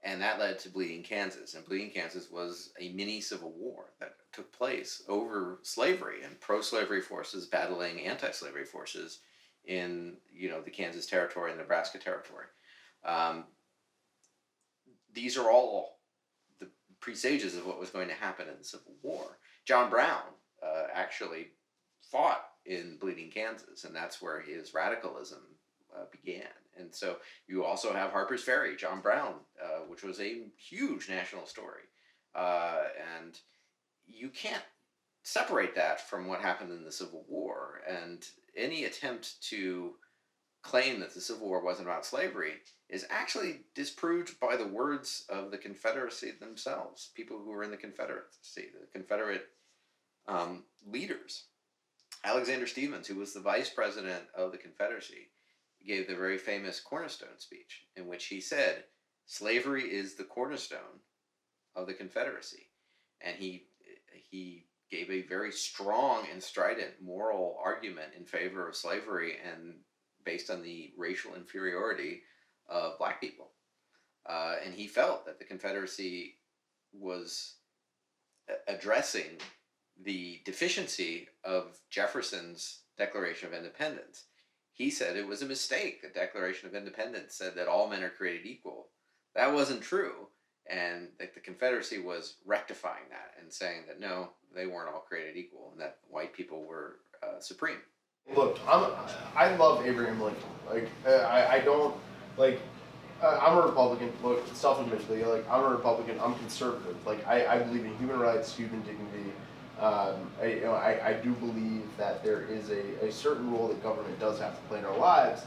and that led to Bleeding Kansas. And Bleeding Kansas was a mini civil war that took place over slavery and pro-slavery forces battling anti-slavery forces in, the Kansas Territory and Nebraska Territory. These are all the presages of what was going to happen in the Civil War. John Brown actually fought in Bleeding Kansas, and that's where his radicalism began. And so you also have Harper's Ferry, John Brown, which was a huge national story. And you can't separate that from what happened in the Civil War. And any attempt to claim that the Civil War wasn't about slavery is actually disproved by the words of the Confederacy themselves, people who were in the Confederacy, the Confederate leaders. Alexander Stephens, who was the vice president of the Confederacy, gave the very famous Cornerstone speech in which he said, slavery is the cornerstone of the Confederacy. And he gave a very strong and strident moral argument in favor of slavery and based on the racial inferiority of black people. And he felt that the Confederacy was addressing the deficiency of Jefferson's Declaration of Independence. He said it was a mistake. The Declaration of Independence said that all men are created equal. That wasn't true, and that the Confederacy was rectifying that and saying that no, they weren't all created equal, and that white people were supreme. Look, I love Abraham Lincoln. I don't I'm a Republican. Look, self-admittedly, I'm a Republican. I'm conservative. I believe in human rights, human dignity. I do believe that there is a certain role that government does have to play in our lives,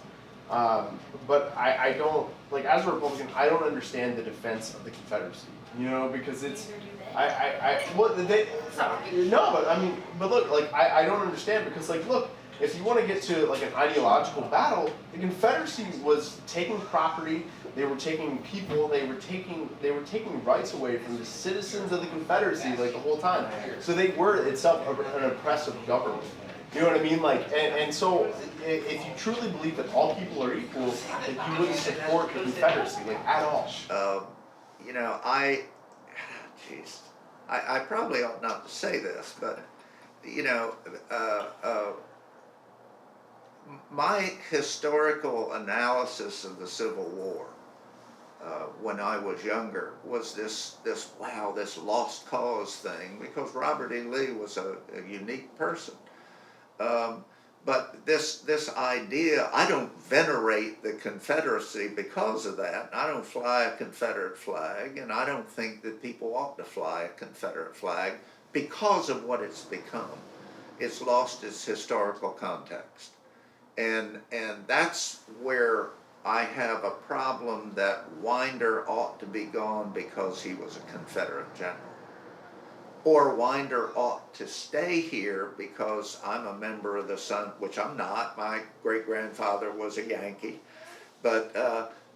but I don't, as a Republican, I don't understand the defense of the Confederacy, because it's, I don't understand because, look, if you want to get to, an ideological battle, the Confederacy was taking property, they were taking people, they were taking rights away from the citizens of the Confederacy, the whole time. So they were itself an oppressive government. You know what I mean? And so if you truly believe that all people are equal, then you wouldn't support the Confederacy, at all. I probably ought not to say this, but, my historical analysis of the Civil War when I was younger was this lost cause thing, because Robert E. Lee was a unique person. But this idea, I don't venerate the Confederacy because of that. I don't fly a Confederate flag, and I don't think that people ought to fly a Confederate flag because of what it's become. It's lost its historical context. And that's where I have a problem that Winder ought to be gone because he was a Confederate general. Or Winder ought to stay here because I'm a member of the Sun, which I'm not. My great-grandfather was a Yankee. But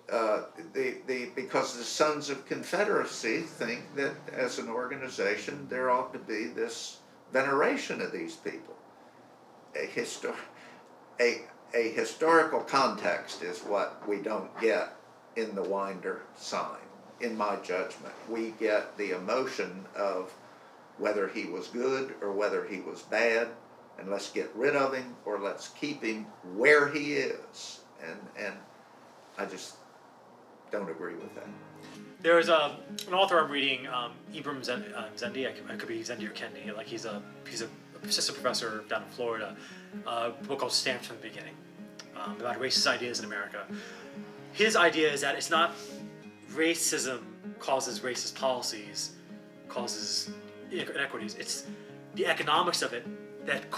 because the Sons of Confederacy think that as an organization there ought to be this veneration of these people. A historical context is what we don't get in the Winder sign, in my judgment. We get the emotion of whether he was good or whether he was bad, and let's get rid of him or let's keep him where he is. And I just don't agree with that. There's an author I'm reading, Ibram Zendi. I could be Zendi or Kendi. He's a assistant professor down in Florida. A book called Stamped from the Beginning, about racist ideas in America. His idea is that it's not racism causes racist policies, causes inequities. It's the economics of it that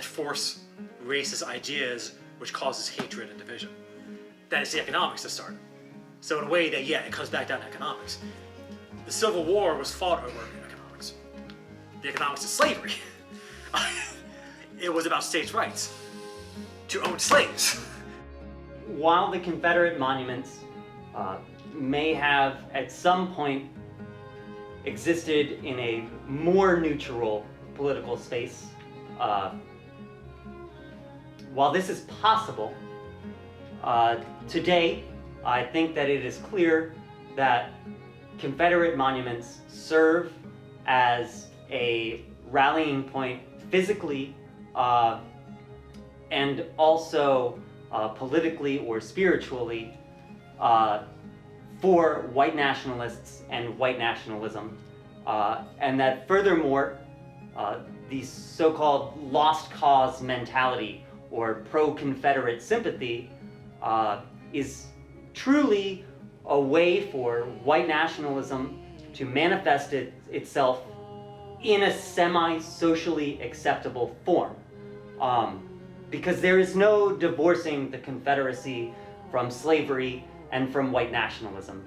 force racist ideas which causes hatred and division. Then it's the economics that start. So in a way that, yeah, it comes back down to economics. The Civil War was fought over economics. The economics of slavery. It was about states' rights to own slaves. While the Confederate monuments may have at some point existed in a more neutral political space, while this is possible, today I think that it is clear that Confederate monuments serve as a rallying point physically and also politically or spiritually for white nationalists and white nationalism, and that furthermore the so-called lost cause mentality or pro-Confederate sympathy is truly a way for white nationalism to manifest itself in a semi-socially acceptable form. Because there is no divorcing the Confederacy from slavery and from white nationalism.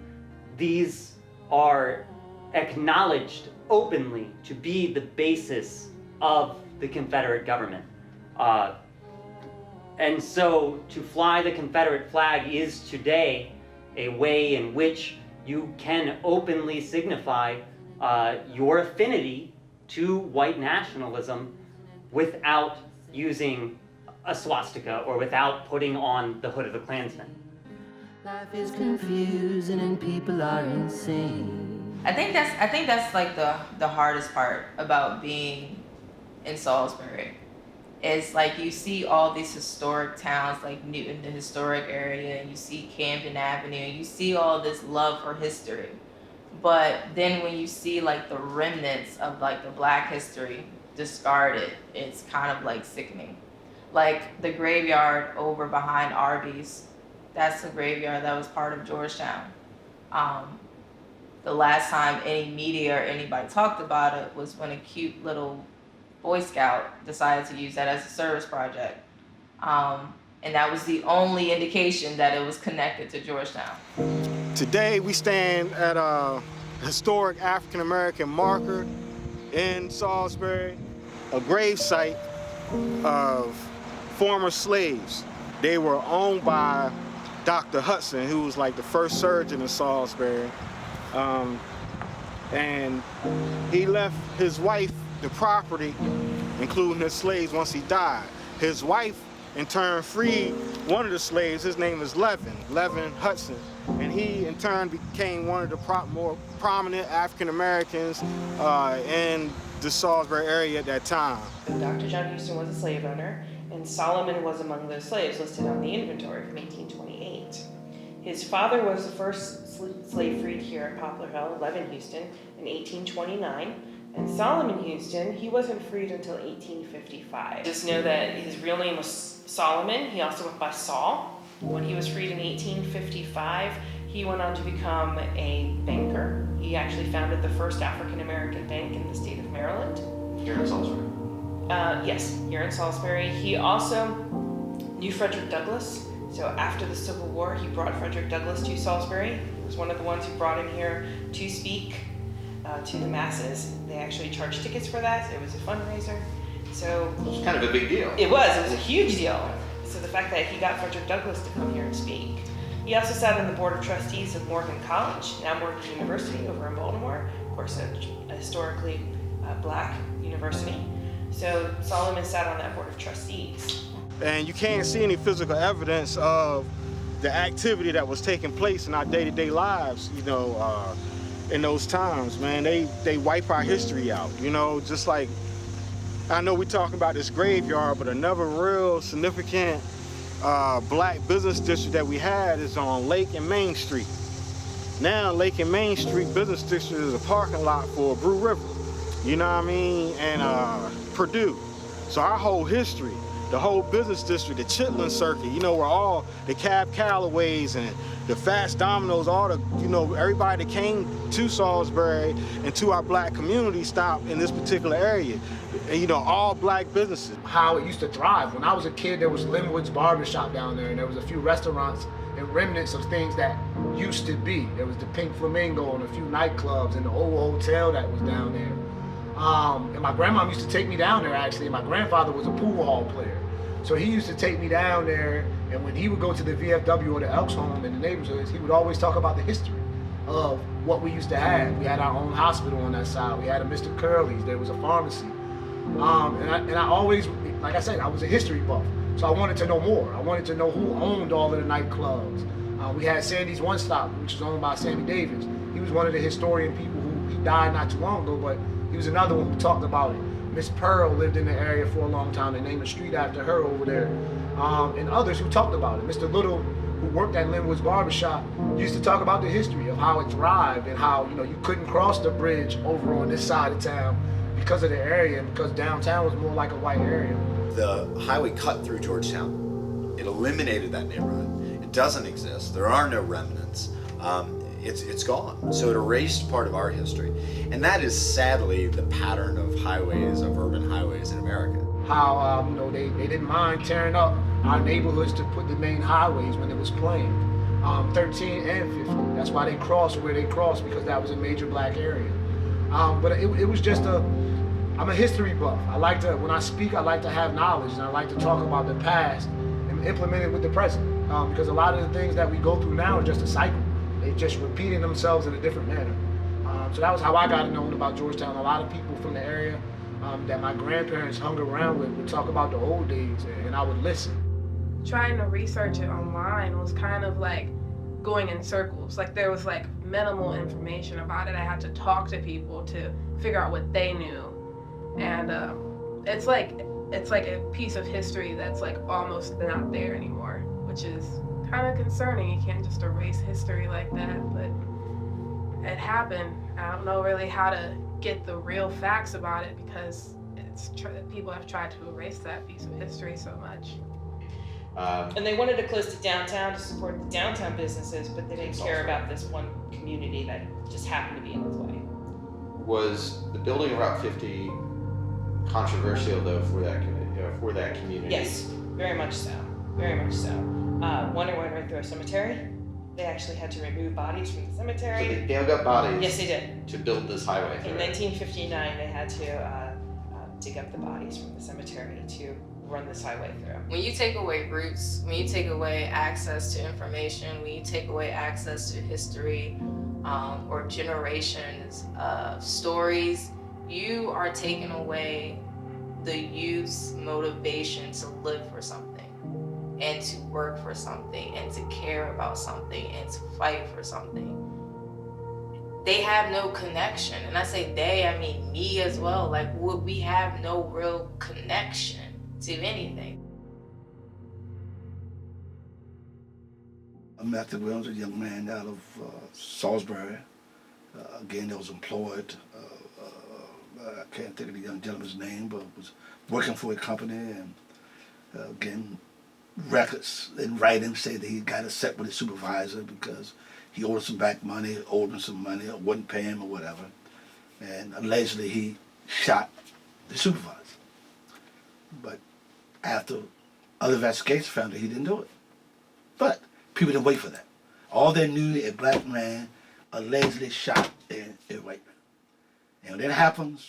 These are acknowledged openly to be the basis of the Confederate government. And so to fly the Confederate flag is today a way in which you can openly signify your affinity to white nationalism without using a swastika or without putting on the hood of a Klansman. Life is confusing and people are insane. I think that's like the hardest part about being in Salisbury. It's like you see all these historic towns like Newton, the historic area, and you see Camden Avenue, and you see all this love for history. But then when you see like the remnants of like the Black history discarded, it's kind of like sickening. Like the graveyard over behind Arby's, that's the graveyard that was part of Georgetown. The last time any media or anybody talked about it was when a cute little Boy Scout decided to use that as a service project. And that was the only indication that it was connected to Georgetown. Today we stand at a historic African American marker in Salisbury, a grave site of former slaves. They were owned by Dr. Hudson, who was like the first surgeon in Salisbury. And he left his wife the property, including his slaves, once he died. His wife, in turn, freed one of the slaves. His name is Levin Hudson. And he, in turn, became one of the more prominent African Americans in the Salisbury area at that time. Dr. John Houston was a slave owner, and Solomon was among those slaves listed on the inventory from 1828. His father was the first slave freed here at Poplar Hill, Levin Houston, in 1829. And Solomon Houston, he wasn't freed until 1855. Just know that his real name was Solomon. He also went by Saul. When he was freed in 1855, he went on to become a banker. He actually founded the first African-American bank in the state of Maryland. Here in Salisbury? Yes, here in Salisbury. He also knew Frederick Douglass. So after the Civil War, he brought Frederick Douglass to Salisbury. He was one of the ones who brought him here to speak to the masses. They actually charged tickets for that. It was a fundraiser. So it was kind of a big deal. It was a huge deal. So the fact that he got Frederick Douglass to come here and speak. He also sat on the board of trustees of Morgan College, now Morgan University over in Baltimore. Of course, a historically Black university. So Solomon sat on that board of trustees. And you can't see any physical evidence of the activity that was taking place in our day-to-day lives, you know, in those times, man. They wipe our history out, you know, just like, I know we talking about this graveyard, but another real significant Black business district that we had is on Lake and Main Street. Now, Lake and Main Street Business District is a parking lot for Brew River, you know what I mean, and Purdue. So our whole history the whole business district, the Chitlin Circuit, you know, where all the Cab Callaways and the Fats Dominoes, all the, you know, everybody that came to Salisbury and to our black community stopped in this particular area. And, you know, all black businesses. How it used to thrive. When I was a kid, there was Linwood's Barbershop down there, and there was a few restaurants and remnants of things that used to be. There was the Pink Flamingo and a few nightclubs and the old hotel that was down there. And my grandma used to take me down there, actually. My grandfather was a pool hall player. So he used to take me down there, and when he would go to the VFW or the Elks Home in the neighborhoods, he would always talk about the history of what we used to have. We had our own hospital on that side. We had a Mr. Curley's. There was a pharmacy. And I always, like I said, I was a history buff. So I wanted to know more. I wanted to know who owned all of the nightclubs. We had Sandy's One Stop, which was owned by Sammy Davis. He was one of the historian people who, he died not too long ago, but he was another one who talked about it. Miss Pearl lived in the area for a long time. They named a street after her over there. And others who talked about it. Mr. Little, who worked at Linwood's Barbershop, used to talk about the history of how it thrived and how, you know, you couldn't cross the bridge over on this side of town because of the area, and because downtown was more like a white area. The highway cut through Georgetown. It eliminated that neighborhood. It doesn't exist. There are no remnants. It's gone. So it erased part of our history. And that is sadly the pattern of highways, of urban highways in America. How, you know, they didn't mind tearing up our neighborhoods to put the main highways when it was planned. 13 and 15. That's why they crossed where they crossed, because that was a major black area. But it was just I'm a history buff. I like to, when I speak, I like to have knowledge, and I like to talk about the past and implement it with the present. Because a lot of the things that we go through now are just a cycle. They're just repeating themselves in a different manner. So that was how I got known about Georgetown. A lot of people from the area that my grandparents hung around with would talk about the old days, and I would listen. Trying to research it online was kind of like going in circles. Like there was like minimal information about it. I had to talk to people to figure out what they knew. And it's like a piece of history that's like almost not there anymore, which is kind of concerning. You can't just erase history like that, but it happened. I don't know really how to get the real facts about it, because people have tried to erase that piece of history so much. And they wanted to close to downtown to support the downtown businesses, but they didn't care about this one community that just happened to be in its way. Was the building of Route 50 controversial though for that community? Yes, very much so. Very much so. One went right through a cemetery. They actually had to remove bodies from the cemetery. So they dug up bodies. Yes, they did. To build this highway. In 1959, they had to dig up the bodies from the cemetery to run this highway through. When you take away roots, when you take away access to information, when you take away access to history or generations of stories, you are taking away the youth's motivation to live for something and to work for something and to care about something and to fight for something. They have no connection. And I say they, I mean me as well. Like, we have no real connection to anything. Matthew Williams, a young man out of Salisbury, again, that was employed. I can't think of the young gentleman's name, but was working for a company, and again, records and writing say that he got upset with his supervisor because he owed some back money, owed him some money, or wouldn't pay him or whatever. And allegedly he shot the supervisor. But after other investigations found that he didn't do it. But people didn't wait for that. All they knew, a black man allegedly shot a white man. And when that happens,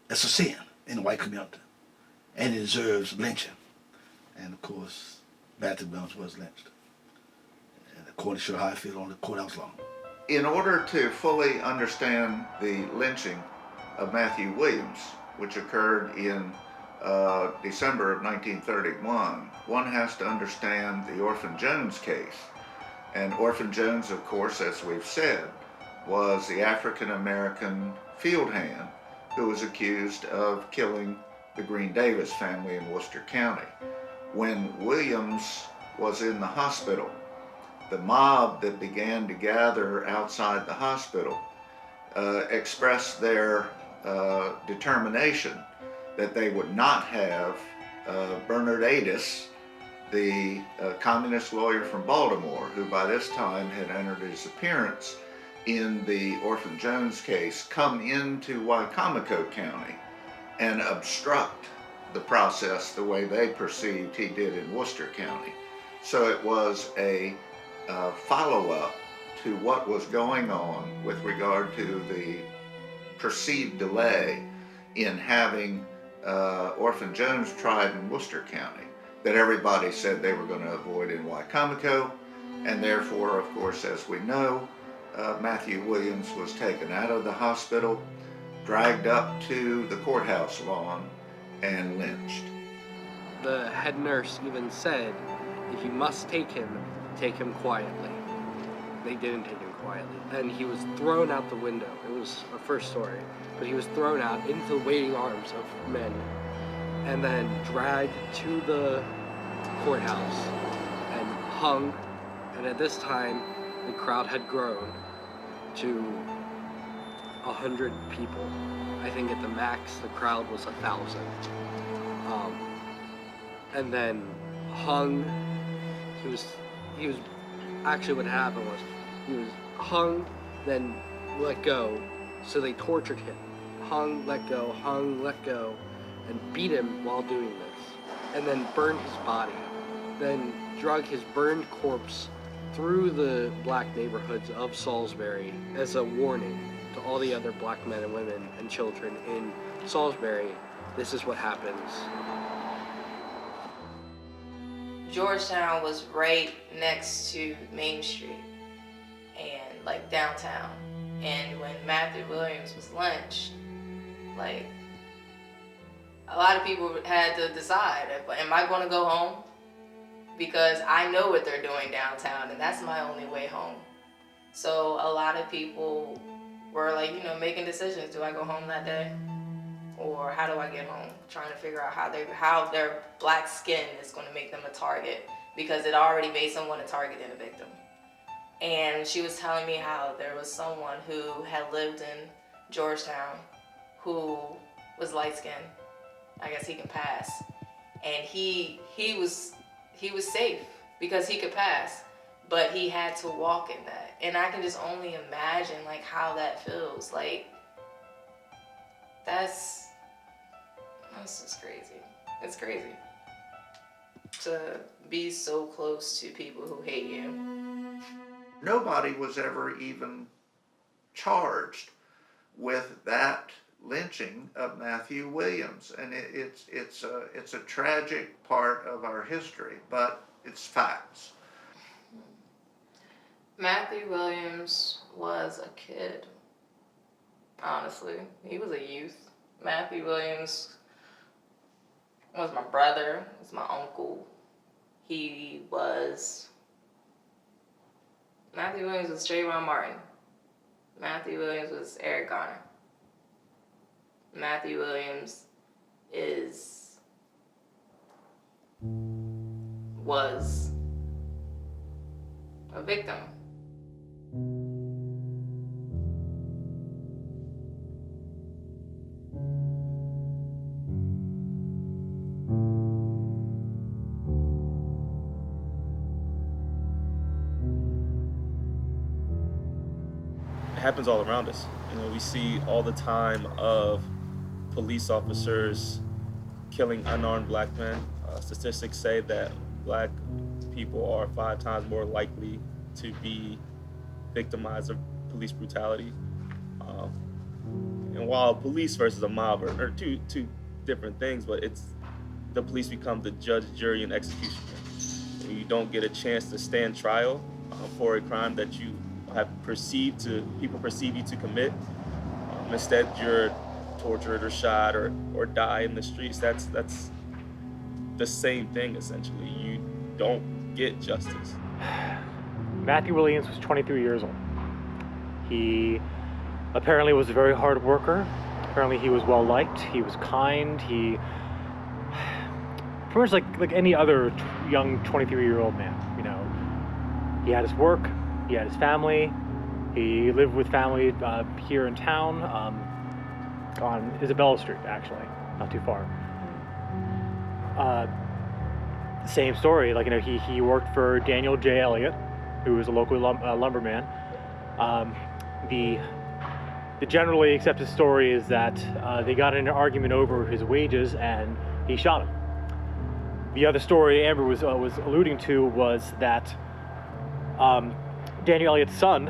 it's a sin in the white community. And it deserves lynching. And of course, Matthew Williams was lynched. And according to sure how I feel on the courthouse lawn. In order to fully understand the lynching of Matthew Williams, which occurred in December of 1931, one has to understand the Orphan Jones case. And Orphan Jones, of course, as we've said, was the African-American field hand who was accused of killing the Green Davis family in Worcester County. When Williams was in the hospital, the mob that began to gather outside the hospital expressed their determination that they would not have Bernard Adis, the communist lawyer from Baltimore, who by this time had entered his appearance in the Orphan Jones case, come into Wicomico County and obstruct the process the way they perceived he did in Worcester County. So it was a follow-up to what was going on with regard to the perceived delay in having Orphan Jones tried in Worcester County that everybody said they were going to avoid in Wicomico, and therefore, of course, as we know, Matthew Williams was taken out of the hospital, dragged up to the courthouse lawn, and lynched. The head nurse even said, if you must take him quietly. They didn't take him quietly. And he was thrown out the window. It was our first story. But he was thrown out into the waiting arms of men and then dragged to the courthouse and hung. And at this time, the crowd had grown to 100 people. I think at the max, the crowd was 1,000. And then hung. He was actually what happened was he was hung, then let go. So they tortured him. Hung, let go, and beat him while doing this. And then burned his body. Then drug his burned corpse through the black neighborhoods of Salisbury as a warning to all the other black men and women and children in Salisbury. This is what happens. Georgetown was right next to Main Street and like downtown. And when Matthew Williams was lynched, like a lot of people had to decide, am I going to go home? Because I know what they're doing downtown and that's my only way home. So a lot of people were like, making decisions. Do I go home that day? Or how do I get home? Trying to figure out how their black skin is going to make them a target, because it already made someone a target and a victim. And she was telling me how there was someone who had lived in Georgetown who was light skinned. I guess he can pass. And he was safe because he could pass, but he had to walk in that. And I can just only imagine like how that feels. Like that's just crazy. It's crazy to be so close to people who hate you. Nobody was ever even charged with that lynching of Matthew Williams, and it's a tragic part of our history, but it's facts. Matthew Williams was a kid. Honestly, he was a youth. Matthew Williams was my brother, was my uncle. Matthew Williams was Trayvon Martin. Matthew Williams was Eric Garner. Matthew Williams was a victim. Happens all around us. We see all the time of police officers killing unarmed black men. Statistics say that black people are 5 times more likely to be victimized of police brutality. And while police versus a mob are two different things, but the police become the judge, jury, and executioner. You don't get a chance to stand trial for a crime that you have people perceive you to commit. Instead, you're tortured or shot or die in the streets. That's the same thing, essentially. You don't get justice. Matthew Williams was 23 years old. He apparently was a very hard worker. Apparently he was well liked. He was kind. He pretty much like any other young 23-year-old man. He had his work. He had his family. He lived with family here in town on Isabella Street, actually, not too far. same story. Like, he worked for Daniel J. Elliott, who was a local lumberman. The generally accepted story is that they got in an argument over his wages and he shot him. The other story Amber was alluding to was that Daniel Elliott's son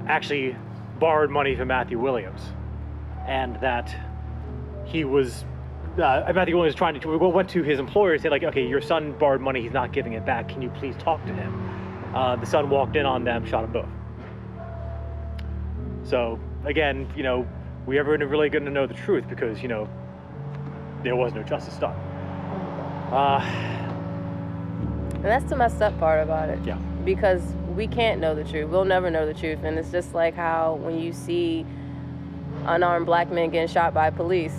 actually borrowed money from Matthew Williams, and that he was Matthew Williams went to his employer and said, like, okay, your son borrowed money, he's not giving it back, can you please talk to him? The son walked in on them, shot them both. So again, we ever really going to know the truth, because there was no justice done. And that's the messed up part about it. Yeah. Because we can't know the truth. We'll never know the truth. And it's just like how when you see unarmed black men getting shot by police,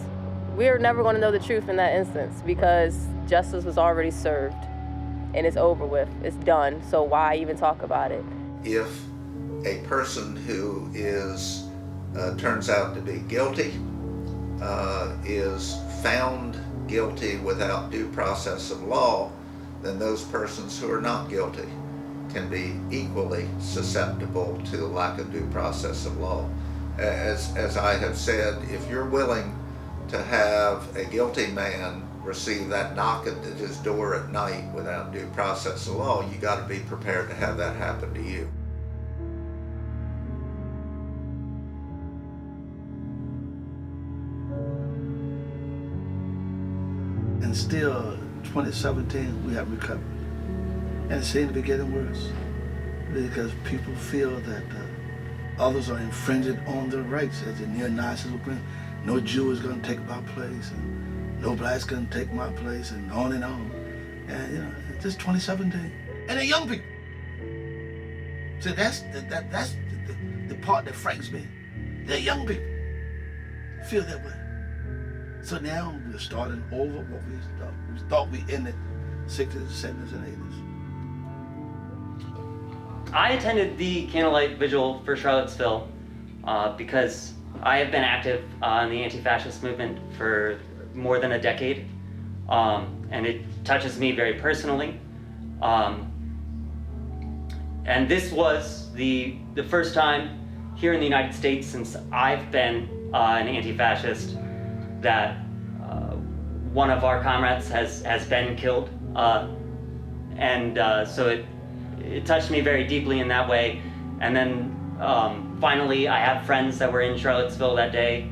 we're never going to know the truth in that instance, because justice was already served and it's over with. It's done. So why even talk about it? If a person who is turns out to be guilty is found guilty without due process of law, then those persons who are not guilty can be equally susceptible to the lack of due process of law. As I have said, if you're willing to have a guilty man receive that knock at his door at night without due process of law, you got to be prepared to have that happen to you. And still, 2017, we have recovered. And it seems to be getting worse, because people feel that others are infringing on their rights, as the neo-Nazis were bringing. No Jew is going to take my place, and no black's going to take my place, and on and on. And it's just 2017. And the young people. So that's the part that frightens me. The young people feel that way. So now we're starting over what we thought we ended 60s, 70s, and 80s. I attended the Candlelight Vigil for Charlottesville because I have been active in the anti-fascist movement for more than a decade, and it touches me very personally. And this was the first time here in the United States since I've been an anti-fascist that one of our comrades has been killed, and so it touched me very deeply in that way. And then finally, I have friends that were in Charlottesville that day,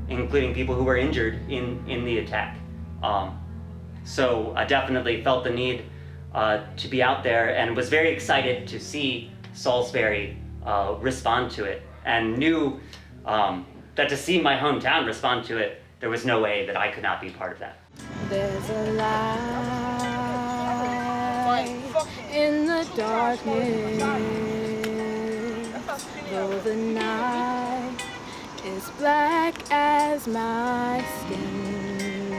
including people who were injured in the attack. So I definitely felt the need to be out there, and was very excited to see Salisbury respond to it, and knew that to see my hometown respond to it, there was no way that I could not be part of that. There's a light in the darkness, though the night is black as my skin.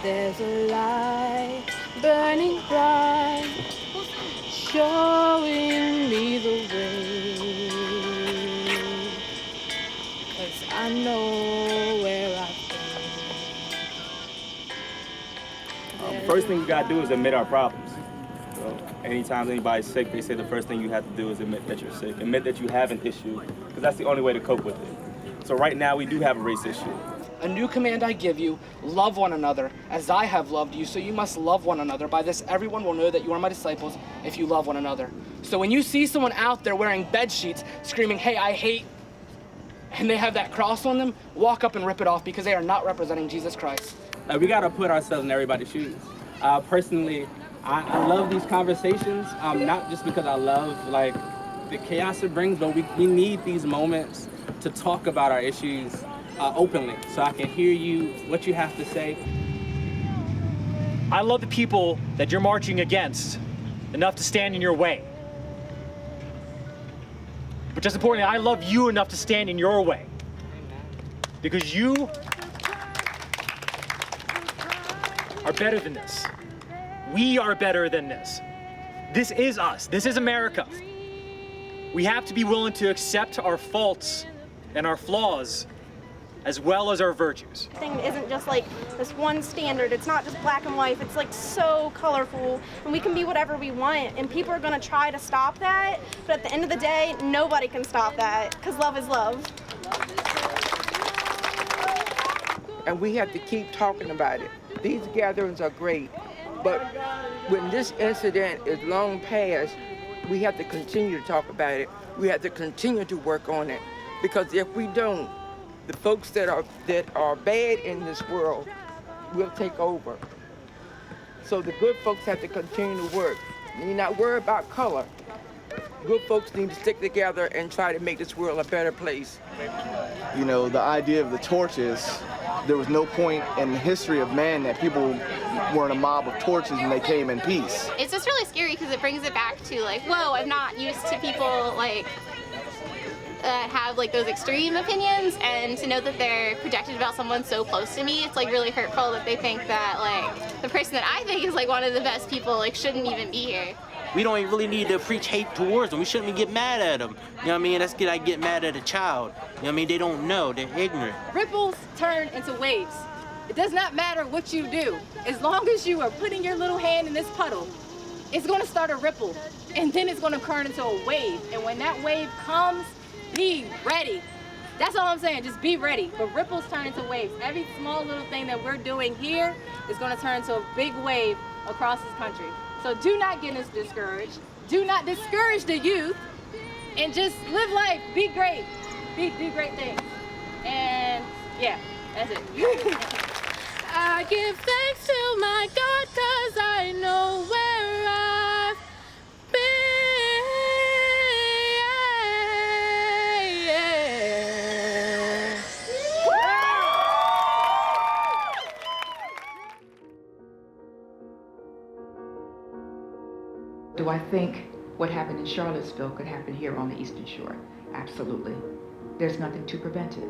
There's a light burning bright, showing me the way, 'cause I know where I've The first thing we gotta do is admit our problems. So anytime anybody's sick, they say the first thing you have to do is admit that you're sick. Admit that you have an issue, because that's the only way to cope with it. So right now we do have a race issue. A new command I give you, love one another as I have loved you, so you must love one another. By this everyone will know that you are my disciples if you love one another. So when you see someone out there wearing bed sheets screaming, hey, I hate, and they have that cross on them, walk up and rip it off, because they are not representing Jesus Christ. We gotta put ourselves in everybody's shoes. Personally, I love these conversations, not just because I love the chaos it brings, but we need these moments to talk about our issues openly, so I can hear you, what you have to say. I love the people that you're marching against enough to stand in your way. But just importantly, I love you enough to stand in your way. Because you are better than this. We are better than this. This is us. This is America. We have to be willing to accept our faults and our flaws as well as our virtues. Thing isn't just like this one standard. It's not just black and white. It's like so colorful, and we can be whatever we want, and people are gonna try to stop that, but at the end of the day, nobody can stop that, because love is love. And we have to keep talking about it. These gatherings are great, but when this incident is long past, we have to continue to talk about it. We have to continue to work on it, because if we don't, the folks that are bad in this world will take over. So the good folks have to continue to work. You're not worried about color. Good folks need to stick together and try to make this world a better place. You know, the idea of the torches, there was no point in the history of man that people were in a mob of torches and they came in peace. It's just really scary because it brings it back to like, whoa, I'm not used to people like have like those extreme opinions, and to know that they're projected about someone so close to me, it's like really hurtful that they think that like the person that I think is like one of the best people like shouldn't even be here. We don't even really need to preach hate towards them. We shouldn't even get mad at them. You know what I mean? That's good. I get mad at a child. You know what I mean? They don't know. They're ignorant. Ripples turn into waves. It does not matter what you do. As long as you are putting your little hand in this puddle, it's going to start a ripple, and then it's going to turn into a wave. And when that wave comes, be ready. That's all I'm saying. Just be ready. But ripples turn into waves. Every small little thing that we're doing here is going to turn into a big wave across this country. So do not get us discouraged. Do not discourage the youth, and just live life. Be great. Do great things. And yeah, that's it. I give thanks to my God, 'cause I know where I've Do I think what happened in Charlottesville could happen here on the Eastern Shore? Absolutely. There's nothing to prevent it.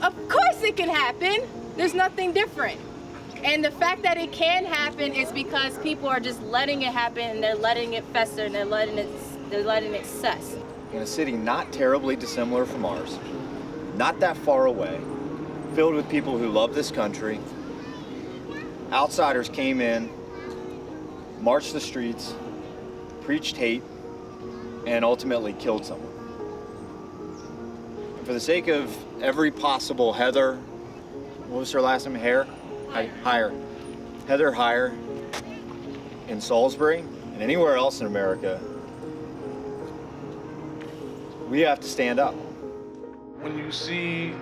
Of course it can happen. There's nothing different. And the fact that it can happen is because people are just letting it happen, and they're letting it fester, and they're letting it cess. In a city not terribly dissimilar from ours, not that far away, filled with people who love this country, outsiders came in, marched the streets, preached hate, and ultimately killed someone. And for the sake of every possible Heather, what was her last name? Heyer. Heather Heyer in Salisbury and anywhere else in America, we have to stand up. When you see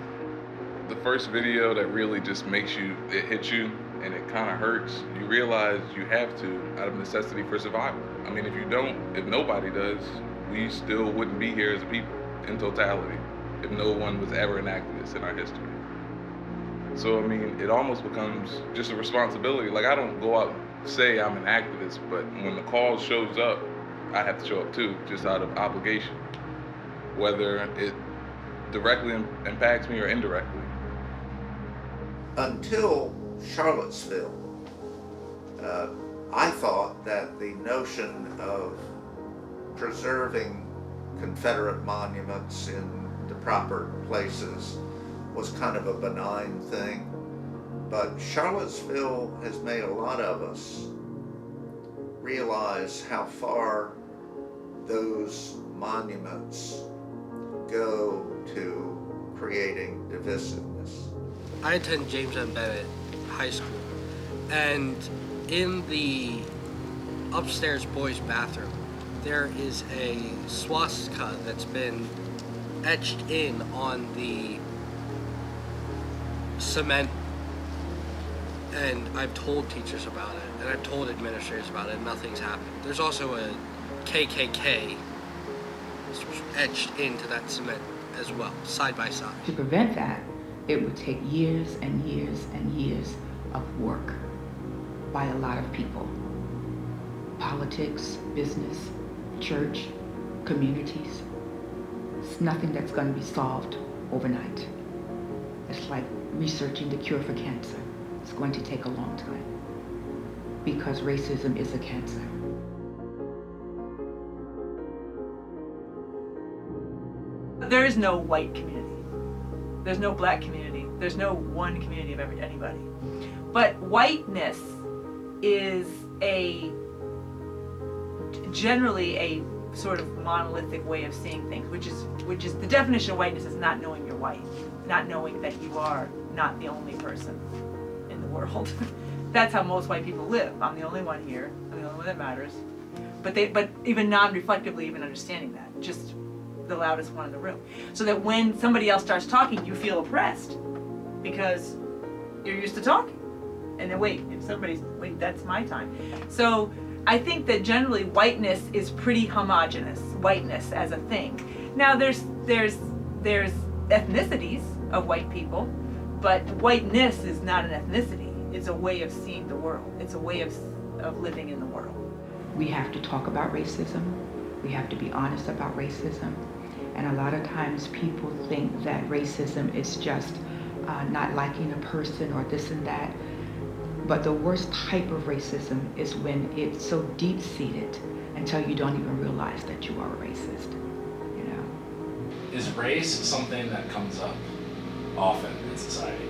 the first video that really just makes you, it hits you and it kind of hurts, you realize you have to out of necessity for survival. I mean, if you don't, if nobody does, we still wouldn't be here as a people in totality if no one was ever an activist in our history. So, I mean, it almost becomes just a responsibility. Like, I don't go out and say I'm an activist, but when the call shows up, I have to show up too, just out of obligation, whether it directly impacts me or indirectly. Until Charlottesville, I thought that the notion of preserving Confederate monuments in the proper places was kind of a benign thing. But Charlottesville has made a lot of us realize how far those monuments go to creating divisiveness. I attend James M. Bennett High School, and in the upstairs boys' bathroom, there is a swastika that's been etched in on the cement, and I've told teachers about it, and I've told administrators about it, and nothing's happened. There's also a KKK etched into that cement as well, side by side. To prevent that, it would take years and years and years of work by a lot of people. Politics, business, church, communities. It's nothing that's going to be solved overnight. It's like researching the cure for cancer. It's going to take a long time because racism is a cancer. There is no white community. There's no black community. There's no one community of anybody. But whiteness is generally a sort of monolithic way of seeing things, which is the definition of whiteness is not knowing you're white, not knowing that you are not the only person in the world. That's how most white people live. I'm the only one here. I'm the only one that matters. But even non-reflectively, even understanding that, just the loudest one in the room, so that when somebody else starts talking, you feel oppressed because you're used to talking. And then wait, that's my time. So I think that generally whiteness is pretty homogenous. Whiteness as a thing. Now there's ethnicities of white people, but whiteness is not an ethnicity. It's a way of seeing the world. It's a way of living in the world. We have to talk about racism. We have to be honest about racism. And a lot of times people think that racism is just not liking a person or this and that. But the worst type of racism is when it's so deep-seated until you don't even realize that you are a racist, you know? Is race something that comes up often in society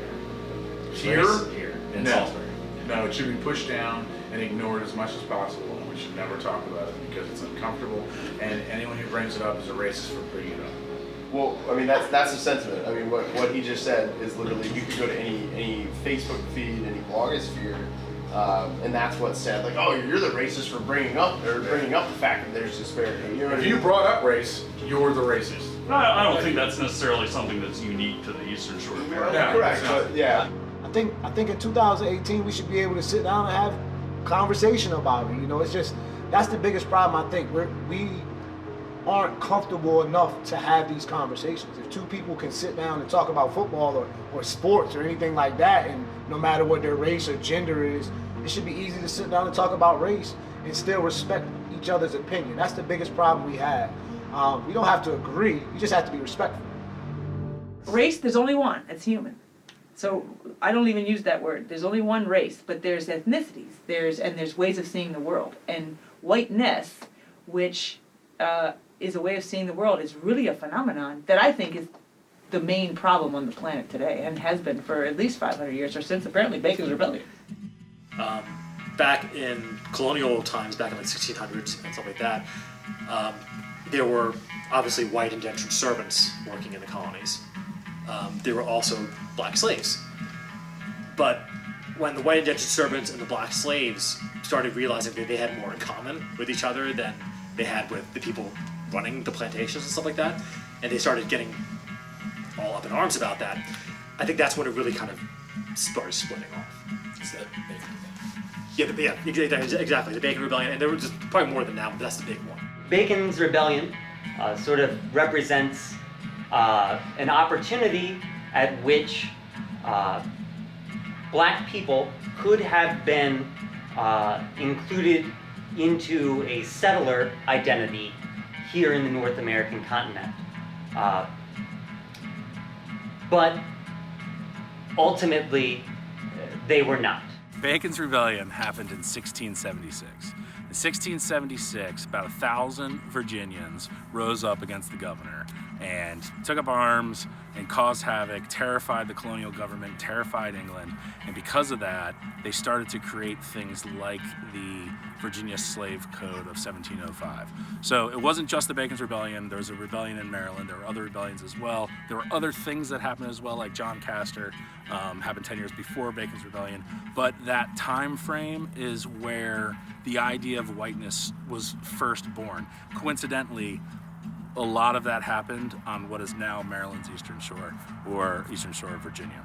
here? Here in Salisbury. No, it should be pushed down and ignored as much as possible, and we should never talk about it because it's uncomfortable, and anyone who brings it up is a racist for bringing it up. Well, I mean, that's the sentiment. I mean, what he just said is literally, you could go to any Facebook feed, any blogosphere, and that's what's said. Like, oh, you're the racist for bringing up the fact that there's disparity. You know if you brought up race, you're the racist. I don't think that's necessarily something that's unique to the Eastern Shore of America. No, correct, but yeah. I think in 2018 we should be able to sit down and have conversation about it. You know, it's just that's the biggest problem. I think we aren't comfortable enough to have these conversations. If two people can sit down and talk about football or sports or anything like that, and no matter what their race or gender is, it should be easy to sit down and talk about race and still respect each other's opinion. That's the biggest problem we have. We don't have to agree. You just have to be respectful. Race, there's only one. It's human. So I don't even use that word. There's only one race, but there's ethnicities. There's ways of seeing the world. And whiteness, which is a way of seeing the world, is really a phenomenon that I think is the main problem on the planet today, and has been for at least 500 years, or since apparently Bacon's Rebellion. Back in colonial times, back in like 1600s and stuff like that, there were obviously white indentured servants working in the colonies. There were also black slaves. But when the white indentured servants and the black slaves started realizing that they had more in common with each other than they had with the people running the plantations and stuff like that, and they started getting all up in arms about that, I think that's when it really kind of started splitting off. Is that exactly, the Bacon Rebellion, and there were just probably more than that, but that's the big one. Bacon's Rebellion sort of represents an opportunity at which black people could have been included into a settler identity here in the North American continent. But ultimately, they were not. Bacon's Rebellion happened in 1676. In 1676, about 1,000 Virginians rose up against the governor and took up arms and caused havoc, terrified the colonial government, terrified England, and because of that, they started to create things like the Virginia Slave Code of 1705. So it wasn't just the Bacon's Rebellion. There was a rebellion in Maryland. There were other rebellions as well. There were other things that happened as well, like John Castor happened 10 years before Bacon's Rebellion. But that time frame is where the idea of whiteness was first born. Coincidentally, a lot of that happened on what is now Maryland's Eastern Shore, or Eastern Shore of Virginia.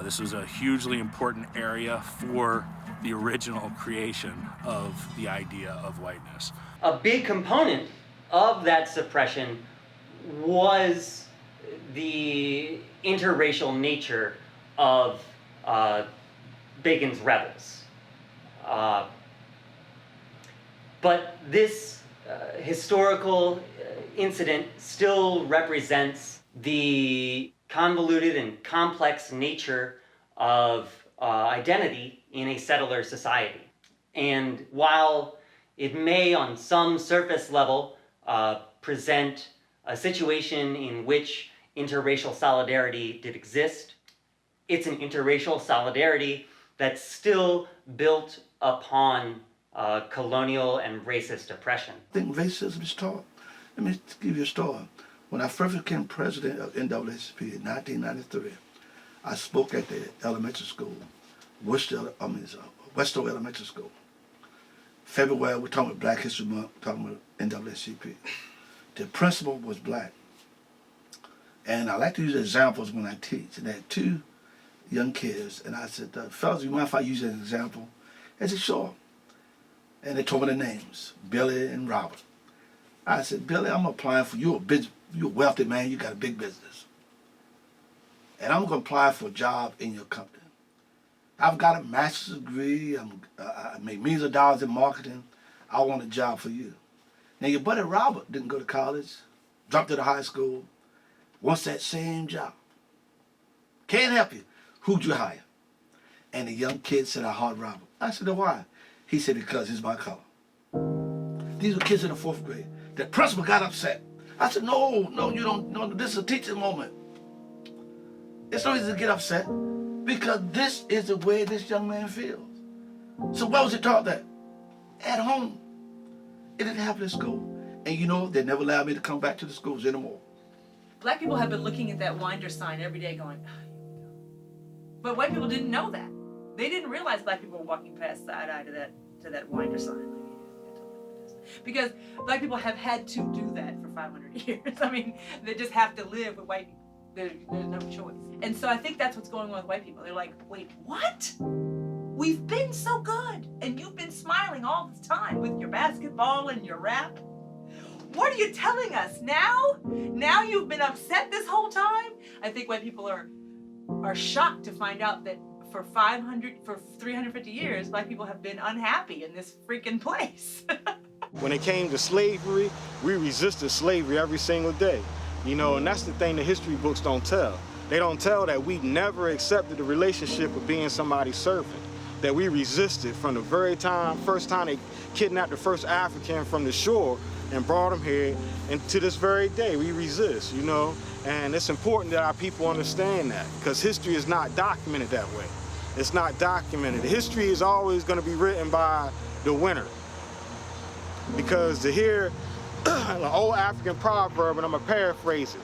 This was a hugely important area for the original creation of the idea of whiteness. A big component of that suppression was the interracial nature of Bacon's rebels. But this historical incident still represents the convoluted and complex nature of identity in a settler society. And while it may on some surface level present a situation in which interracial solidarity did exist, It's an interracial solidarity that's still built upon colonial and racist oppression. I think racism is taught. Let me give you a story. When I first became president of NAACP in 1993, I spoke at the elementary school, Westo Elementary School. February, we're talking about Black History Month, talking about NAACP. The principal was black. And I like to use examples when I teach. And I had two young kids, and I said, fellas, you mind if I use an example? They said, sure. And they told me their names, Billy and Robert. I said, Billy, I'm applying for you. You're a wealthy man, you got a big business. And I'm going to apply for a job in your company. I've got a master's degree, I make millions of dollars in marketing. I want a job for you. Now your buddy Robert didn't go to college, dropped out of high school, wants that same job. Can't help you. Who'd you hire? And the young kid said, I hired Robert. I said, why? He said, because he's my color. These were kids in the 4th grade. The principal got upset. I said, no, you don't, no, this is a teaching moment. It's no reason to get upset because this is the way this young man feels. So where was he taught that? At home. It didn't happen at school. And you know, they never allowed me to come back to the schools anymore. Black people have been looking at that winder sign every day going, but white people didn't know that. They didn't realize black people were walking past side-eye to that winder sign. Because black people have had to do that for 500 years. I mean, they just have to live with white people. There's no choice. And so I think that's what's going on with white people. They're like, wait, what? We've been so good, and you've been smiling all this time with your basketball and your rap. What are you telling us now? Now you've been upset this whole time? I think white people are shocked to find out that for 350 years, black people have been unhappy in this freaking place. When it came to slavery, we resisted slavery every single day. You know, and that's the thing the history books don't tell. They don't tell that we never accepted the relationship of being somebody's servant, that we resisted from the very first time they kidnapped the first African from the shore and brought him here, and to this very day, we resist, you know? And it's important that our people understand that, because history is not documented that way. It's not documented. History is always gonna be written by the winner. Because to hear an old African proverb, and I'm gonna paraphrase it,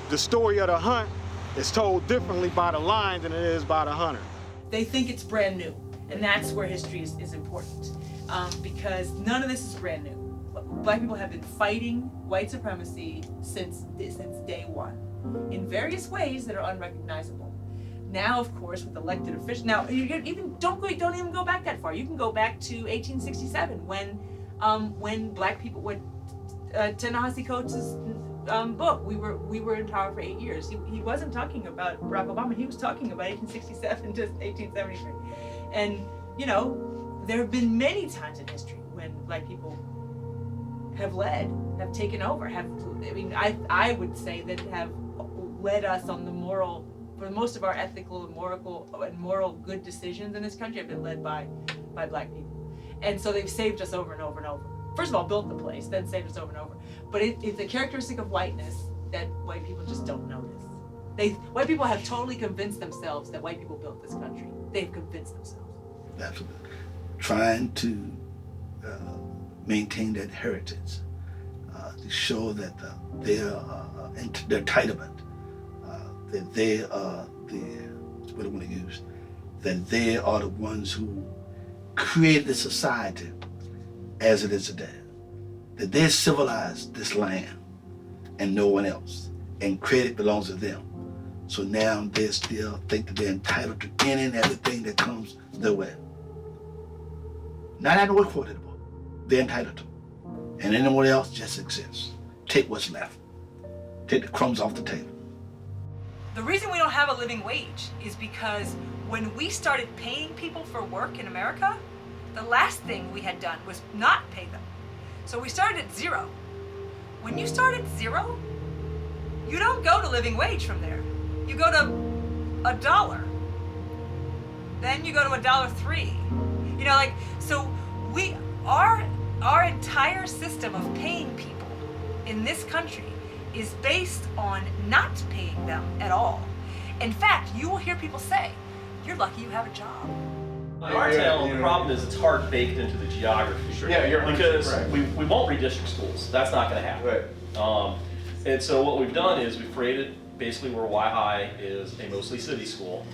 the story of the hunt is told differently by the lion than it is by the hunter. They think it's brand new, and that's where history is important, because none of this is brand new. Black people have been fighting white supremacy since day one, in various ways that are unrecognizable. Now, of course, with elected officials, now don't even go back that far. You can go back to 1867 when black people, Ta-Nehisi Coates' book, we were in power for 8 years. He wasn't talking about Barack Obama. He was talking about 1867 to 1873. And you know, there have been many times in history when black people have taken over, I would say that have led us on the moral, for most of our ethical and moral good decisions in this country have been led by black people. And so they've saved us over and over and over. First of all, built the place, then saved us over and over. But it's a characteristic of whiteness that white people just don't notice. White people have totally convinced themselves that white people built this country. They've convinced themselves. Absolutely. Trying to maintain that heritage, to show that their entitlement, that they are what I want to use, that they are the ones who created the society as it is today, that they civilized this land and no one else, and credit belongs to them. So now they still think that they're entitled to any and everything that comes their way. Not at work for it anymore. They're entitled to. And anyone else just exists. Take what's left. Take the crumbs off the table. The reason we don't have a living wage is because when we started paying people for work in America, the last thing we had done was not pay them. So we started at zero. When you start at zero, you don't go to living wage from there. You go to $1. Then you go to $1.03. You know, like, so our entire system of paying people in this country is based on not paying them at all. In fact, you will hear people say, "You're lucky you have a job." In our town, the problem is it's hard baked into the geography. Sure. Yeah, you're because right. we won't redistrict schools. That's not going to happen. Right. And so what we've done is we've created basically where Y High is a mostly city school,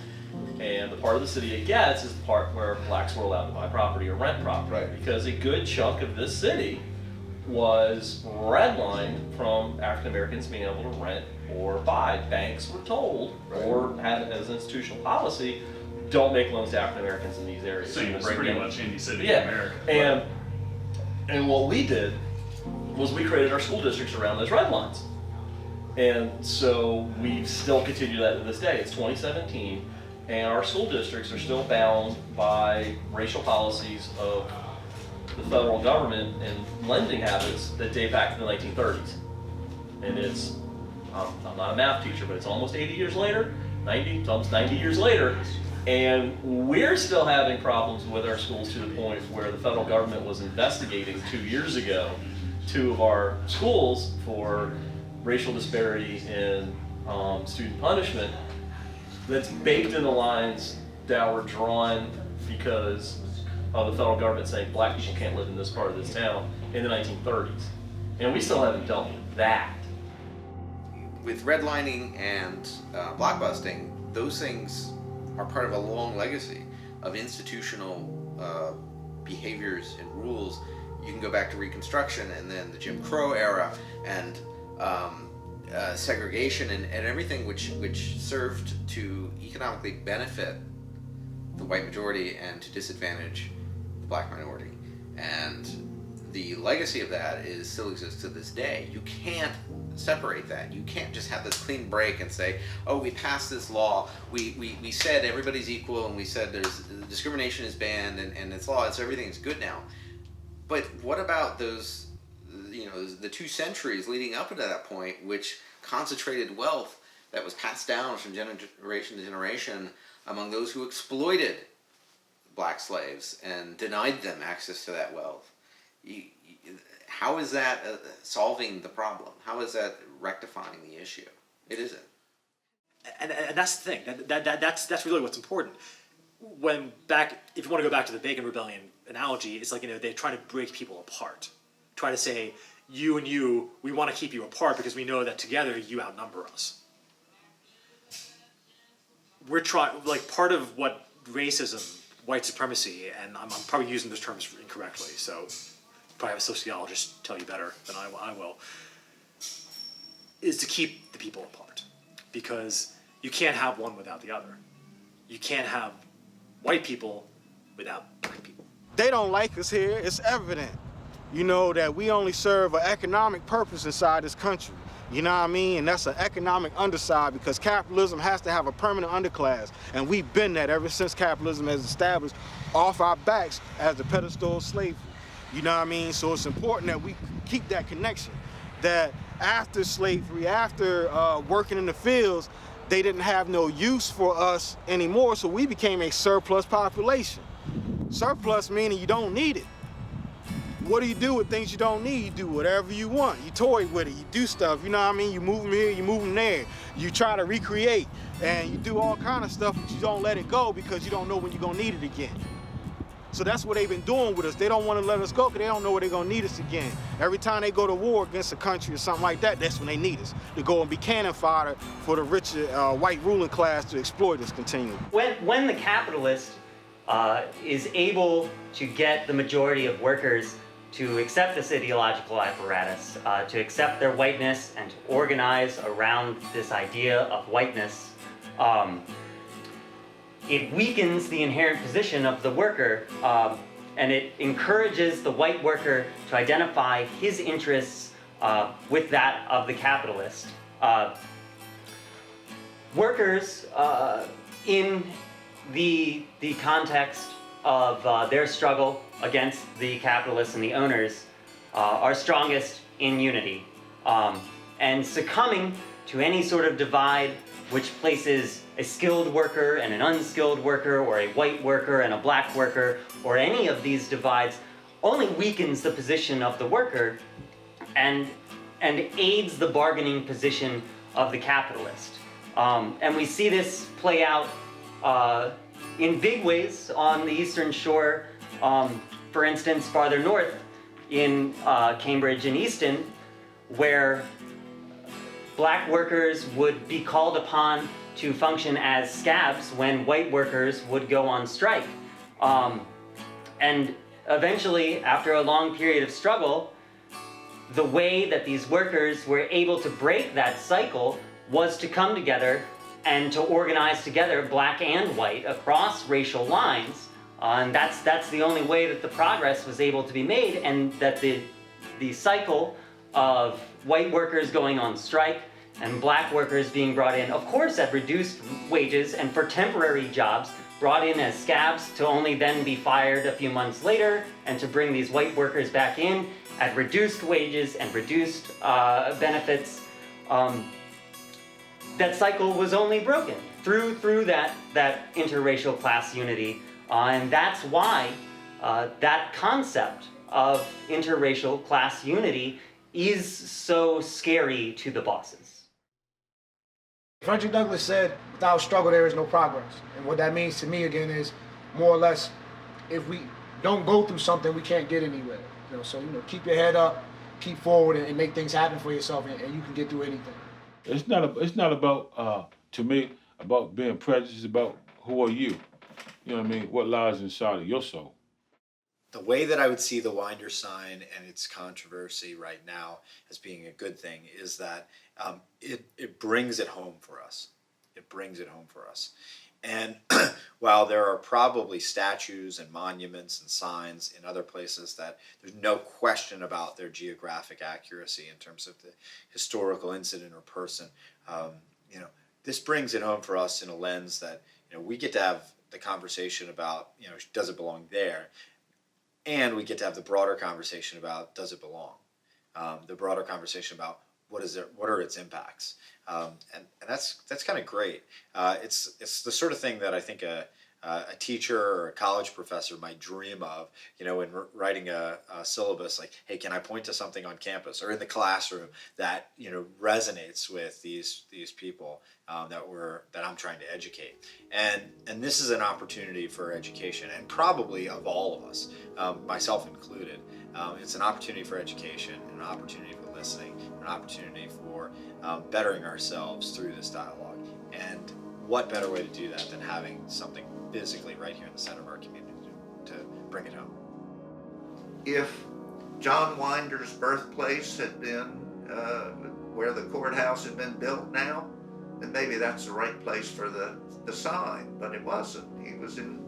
and the part of the city it gets is the part where blacks were allowed to buy property or rent property. Right. Because a good chunk of this city was redlined from African Americans being able to rent or buy. Banks were told, or had as an institutional policy, don't make loans to African Americans in these areas. Same as pretty much any city yeah. in America. And what we did was we created our school districts around those red lines. And so we still continue that to this day. It's 2017, and our school districts are still bound by racial policies of the federal government and lending habits that date back to the 1930s. And it's, I'm not a math teacher, but it's almost 80 years later, it's almost 90 years later, and we're still having problems with our schools to the point where the federal government was investigating 2 years ago 2 of our schools for racial disparity in student punishment that's baked in the lines that were drawn because of the federal government saying black people can't live in this part of this town in the 1930s. And we still haven't dealt with that. With redlining and blockbusting, those things are part of a long legacy of institutional behaviors and rules. You can go back to Reconstruction and then the Jim Crow era and segregation and everything which served to economically benefit the white majority and to disadvantage the black minority. And the legacy of that still exists to this day. You can't separate that. You can't just have this clean break and say, oh, we passed this law. We said everybody's equal, and we said discrimination is banned and it's law, so everything's good now. But what about those, the 2 centuries leading up to that point, which concentrated wealth that was passed down from generation to generation among those who exploited black slaves and denied them access to that wealth? How is that solving the problem? How is that rectifying the issue? It isn't. And that's the thing. That's really what's important. If you want to go back to the Bacon Rebellion analogy, it's like they're trying to break people apart, try to say you and you, we want to keep you apart because we know that together you outnumber us. We're trying, part of what racism, white supremacy, and I'm probably using those terms incorrectly, so probably have a sociologist tell you better than I will, is to keep the people apart. Because you can't have one without the other. You can't have white people without black people. They don't like us here, it's evident. That we only serve an economic purpose inside this country. You know what I mean? And that's an economic underside because capitalism has to have a permanent underclass. And we've been that ever since capitalism has established off our backs as the pedestal of slavery. You know what I mean? So it's important that we keep that connection. That after slavery, after working in the fields, they didn't have no use for us anymore, so we became a surplus population. Surplus meaning you don't need it. What do you do with things you don't need? You do whatever you want. You toy with it, you do stuff, you know what I mean? You move them here, you move them there. You try to recreate, and you do all kind of stuff, but you don't let it go because you don't know when you're gonna need it again. So that's what they've been doing with us. They don't want to let us go because they don't know where they're going to need us again. Every time they go to war against a country or something like that, that's when they need us. To go and be cannon fodder for the richer white ruling class to exploit us continually. When the capitalist is able to get the majority of workers to accept this ideological apparatus, to accept their whiteness and to organize around this idea of whiteness, it weakens the inherent position of the worker, and it encourages the white worker to identify his interests with that of the capitalist. Workers, in the context of their struggle against the capitalists and the owners, are strongest in unity. And succumbing to any sort of divide which places a skilled worker and an unskilled worker, or a white worker and a black worker, or any of these divides, only weakens the position of the worker and aids the bargaining position of the capitalist. And we see this play out in big ways on the Eastern Shore. For instance, farther north in Cambridge and Easton, where black workers would be called upon to function as scabs when white workers would go on strike. And eventually, after a long period of struggle, the way that these workers were able to break that cycle was to come together and to organize together, black and white, across racial lines. And that's the only way that the progress was able to be made, and that the cycle of white workers going on strike and black workers being brought in, of course at reduced wages and for temporary jobs, brought in as scabs to only then be fired a few months later, and to bring these white workers back in at reduced wages and reduced benefits. That cycle was only broken through that interracial class unity. And that's why that concept of interracial class unity is so scary to the bosses. Frederick Douglass said, without struggle, there is no progress. And what that means to me, again, is more or less, if we don't go through something, we can't get anywhere. So, keep your head up, keep forward, and make things happen for yourself, and you can get through anything. It's not about, to me, about being prejudiced. It's about who are you? You know what I mean? What lies inside of your soul? The way that I would see the Winder sign and its controversy right now as being a good thing is that it brings it home for us. It brings it home for us. And while there are probably statues and monuments and signs in other places that there's no question about their geographic accuracy in terms of the historical incident or person, this brings it home for us in a lens that we get to have the conversation about does it belong there, and we get to have the broader conversation about does it belong, the broader conversation about what are its impacts, and that's kind of great. It's the sort of thing that I think a teacher or a college professor might dream of, in writing a syllabus, like, hey, can I point to something on campus or in the classroom that resonates with these people that I'm trying to educate, and this is an opportunity for education, and probably of all of us, myself included. It's an opportunity for education, an opportunity for listening, an opportunity for bettering ourselves through this dialogue. And what better way to do that than having something physically right here in the center of our community to bring it home. If John Winder's birthplace had been where the courthouse had been built now, then maybe that's the right place for the sign, but it wasn't. He was in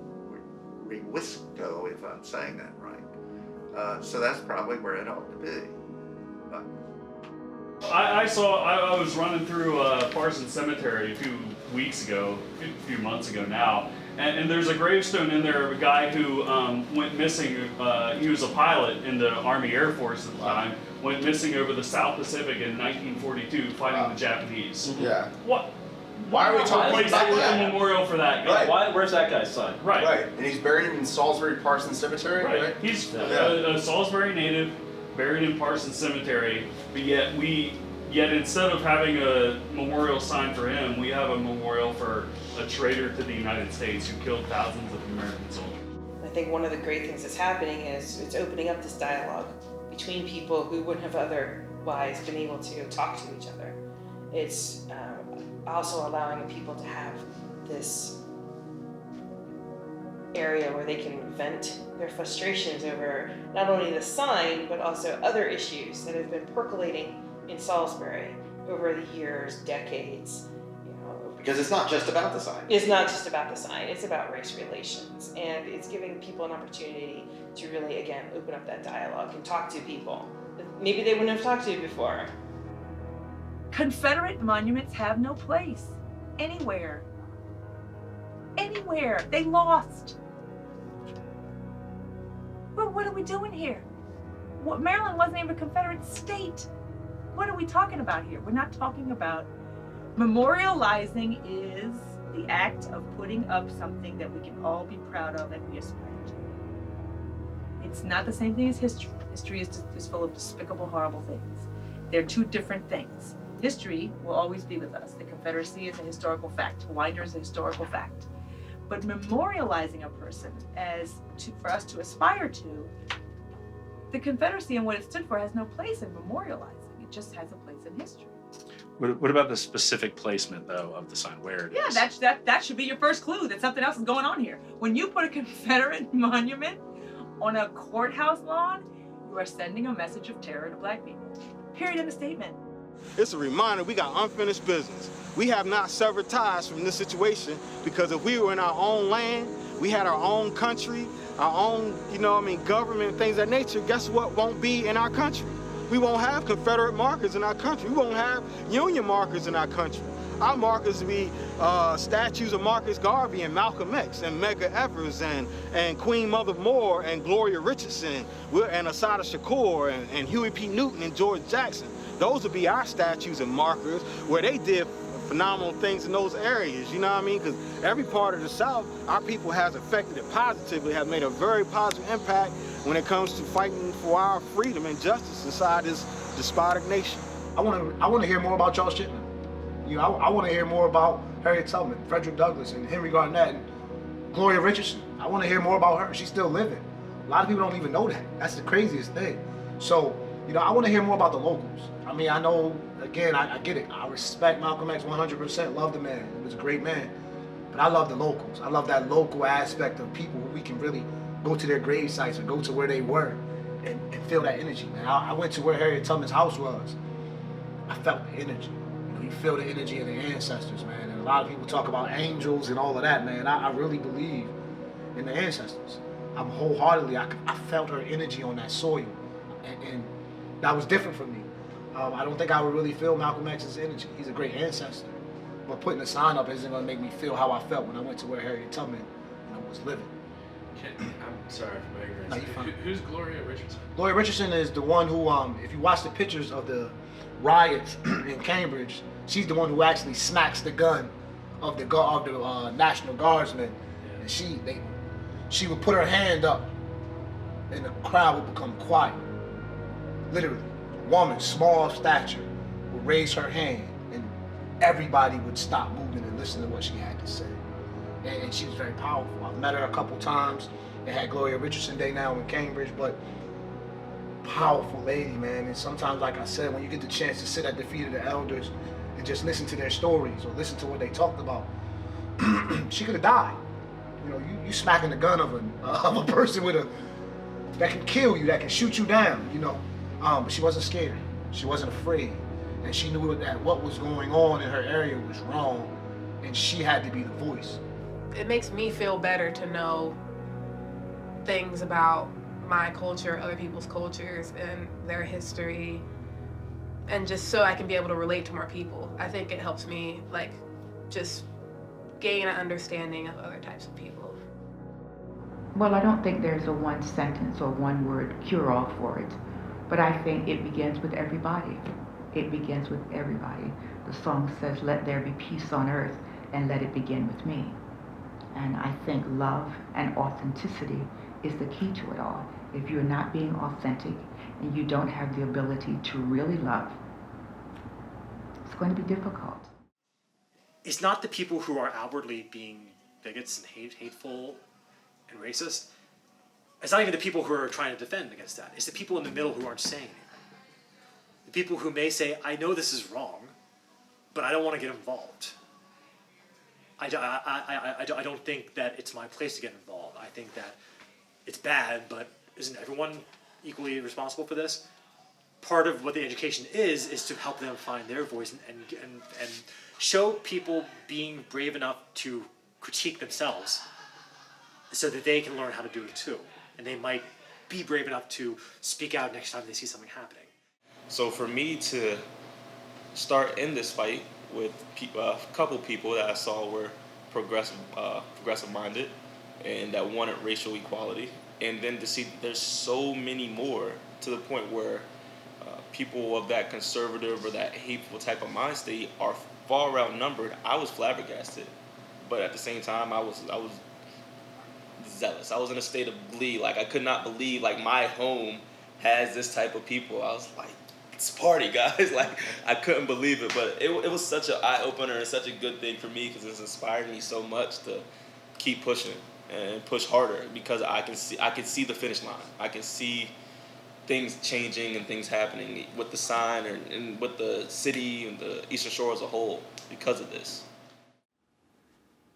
Rewisco, if I'm saying that right. So that's probably where it ought to be. But I was running through Parsons Cemetery a few weeks ago, a few months ago now, and there's a gravestone in there of a guy who went missing. He was a pilot in the Army Air Force at the time, went missing over the South Pacific in 1942 fighting the Japanese. Yeah. What? Why are we talking about a memorial for that guy? Right. Where's that guy's son? Right. And he's buried in Salisbury Parsons Cemetery, right? He's a Salisbury native, buried in Parsons Cemetery, but yet instead of having a memorial sign for him, we have a memorial for a traitor to the United States who killed thousands of American soldiers. I think one of the great things that's happening is it's opening up this dialogue between people who wouldn't have otherwise been able to talk to each other. It's also allowing people to have this area where they can vent their frustrations over not only the sign, but also other issues that have been percolating in Salisbury over the years, decades. Because it's not just about the sign. It's not just about the sign, it's about race relations. And it's giving people an opportunity to really, again, open up that dialogue and talk to people that maybe they wouldn't have talked to before. Confederate monuments have no place anywhere. Anywhere. They lost. Well, what are we doing here? Maryland wasn't even a Confederate state. What are we talking about here? We're not talking about memorializing is the act of putting up something that we can all be proud of and we aspire to. It's not the same thing as history. History is full of despicable, horrible things. They're two different things. History will always be with us. The Confederacy is a historical fact. Winder is a historical fact. But memorializing a person for us to aspire to, the Confederacy and what it stood for has no place in memorializing. It just has a place in history. What about the specific placement, though, of the sign, where it is? Yeah, that should be your first clue that something else is going on here. When you put a Confederate monument on a courthouse lawn, you are sending a message of terror to Black people. Period in the statement. It's a reminder we got unfinished business. We have not severed ties from this situation, because if we were in our own land, we had our own country, our own, government, things of that nature, guess what won't be in our country? We won't have Confederate markers in our country. We won't have Union markers in our country. Our markers will be statues of Marcus Garvey and Malcolm X and Medgar Evers and Queen Mother Moore and Gloria Richardson and Assata Shakur and Huey P. Newton and George Jackson. Those would be our statues and markers where they did phenomenal things in those areas, you know what I mean? Because every part of the South, our people has affected it positively, have made a very positive impact when it comes to fighting for our freedom and justice inside this despotic nation. I want to hear more about Charles Chittenden. I want to hear more about Harriet Tubman, Frederick Douglass, and Henry Garnett, and Gloria Richardson. I want to hear more about her. She's still living. A lot of people don't even know that. That's the craziest thing. So, I want to hear more about the locals. I mean, I know, again, I get it. I respect Malcolm X 100%, love the man. He was a great man. But I love the locals. I love that local aspect of people where we can really go to their grave sites or go to where they were and feel that energy, man. I went to where Harriet Tubman's house was. I felt the energy. You feel the energy of the ancestors, man. And a lot of people talk about angels and all of that, man. I really believe in the ancestors. I'm wholeheartedly, I felt her energy on that soil. And that was different for me. I don't think I would really feel Malcolm X's energy. He's a great ancestor. But putting a sign up isn't going to make me feel how I felt when I went to where Harriet Tubman was living. I'm sorry for my ignorance. No, you're fine. Who's Gloria Richardson? Gloria Richardson is the one who, if you watch the pictures of the riots in Cambridge, she's the one who actually smacks the gun of the National Guardsmen, and she would put her hand up, and the crowd would become quiet. Literally, a woman, small stature, would raise her hand, and everybody would stop moving and listen to what she had to say. And she was very powerful. I've met her a couple times. They had Gloria Richardson Day now in Cambridge, but powerful lady, man. And sometimes, like I said, when you get the chance to sit at the feet of the elders and just listen to their stories or listen to what they talked about, she could have died. You smacking the gun of a person that can kill you, that can shoot you down, but she wasn't scared. She wasn't afraid. And she knew that what was going on in her area was wrong, and she had to be the voice. It makes me feel better to know things about my culture, other people's cultures, and their history, and just so I can be able to relate to more people. I think it helps me, just gain an understanding of other types of people. Well, I don't think there's a one sentence or one word cure-all for it, but I think it begins with everybody. It begins with everybody. The song says, "Let there be peace on earth, and let it begin with me." And I think love and authenticity is the key to it all. If you're not being authentic and you don't have the ability to really love, it's going to be difficult. It's not the people who are outwardly being bigots and hateful and racist. It's not even the people who are trying to defend against that. It's the people in the middle who aren't saying anything. The people who may say, I know this is wrong, but I don't want to get involved. I don't think that it's my place to get involved. I think that it's bad, but isn't everyone equally responsible for this? Part of what the education is to help them find their voice and show people being brave enough to critique themselves so that they can learn how to do it too. And they might be brave enough to speak out next time they see something happening. So for me to start in this fight with a couple people that I saw were progressive minded and that wanted racial equality, and then to see there's so many more to the point where people of that conservative or that hateful type of mind state are far outnumbered, I was flabbergasted. But at the same time, I was zealous. I was in a state of glee. I could not believe my home has this type of people. I was like, let's party, guys. Like, I couldn't believe it, but it was such an eye-opener and such a good thing for me because it's inspired me so much to keep pushing and push harder because I can see the finish line. I can see things changing and things happening with the sign and with the city and the Eastern Shore as a whole because of this.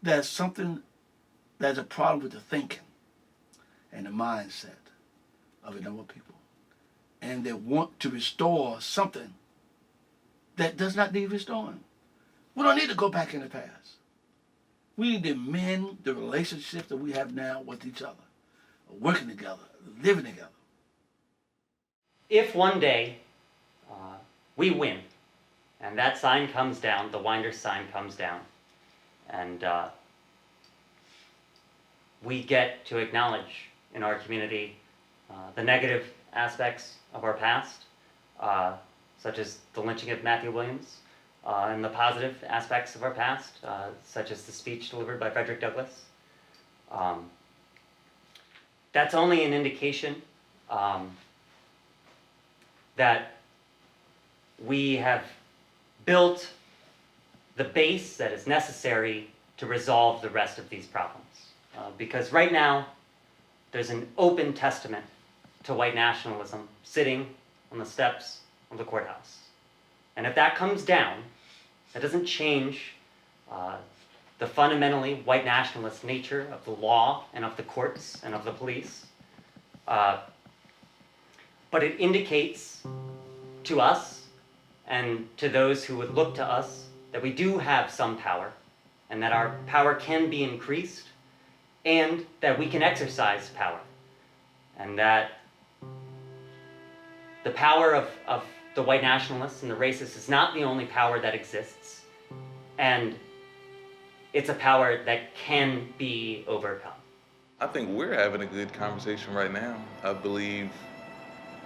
There's a problem with the thinking and the mindset of a number of people. And they want to restore something that does not need restoring. We don't need to go back in the past. We need to mend the relationships that we have now with each other, working together, living together. If one day we win and that sign comes down, the Winder sign comes down, and we get to acknowledge in our community the negative aspects of our past, such as the lynching of Matthew Williams, and the positive aspects of our past, such as the speech delivered by Frederick Douglass. That's only an indication that we have built the base that is necessary to resolve the rest of these problems. Because right now, there's an open testament to white nationalism sitting on the steps of the courthouse. And if that comes down, that doesn't change the fundamentally white nationalist nature of the law and of the courts and of the police. But it indicates to us and to those who would look to us that we do have some power and that our power can be increased and that we can exercise power and that the power of the white nationalists and the racists is not the only power that exists, and it's a power that can be overcome. I think we're having a good conversation right now. I believe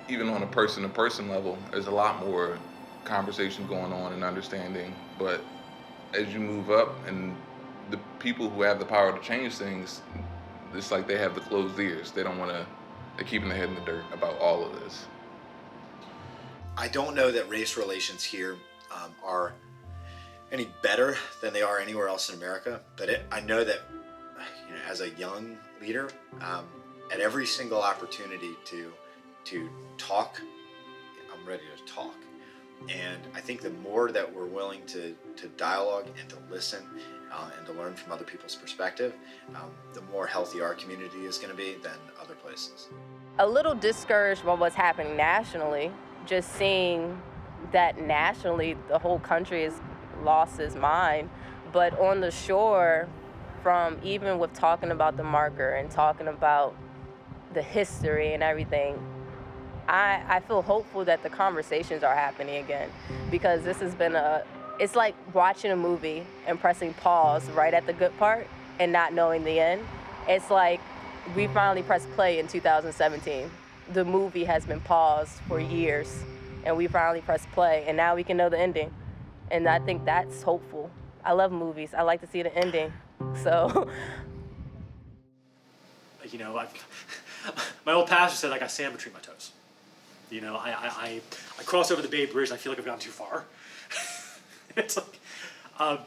even on a person-to-person level, there's a lot more conversation going on and understanding, but as you move up and the people who have the power to change things, it's like they have the closed ears. They don't want to, they're keeping their head in the dirt about all of this. I don't know that race relations here are any better than they are anywhere else in America, but I know that, you know, as a young leader, at every single opportunity to talk, I'm ready to talk. And I think the more that we're willing to dialogue and to listen and to learn from other people's perspective, the more healthy our community is going to be than other places. A little discouraged by what's happening nationally, just seeing that nationally the whole country has lost its mind. But on the shore, from even with talking about the marker and talking about the history and everything, I feel hopeful that the conversations are happening again, because this has been it's like watching a movie and pressing pause right at the good part and not knowing the end. It's like we finally pressed play in 2017. The movie has been paused for years and we finally pressed play and now we can know the ending. And I think that's hopeful. I love movies. I like to see the ending. So. You know, my old pastor said I got sand between my toes. You know, I cross over the Bay Bridge and I feel like I've gone too far. It's like,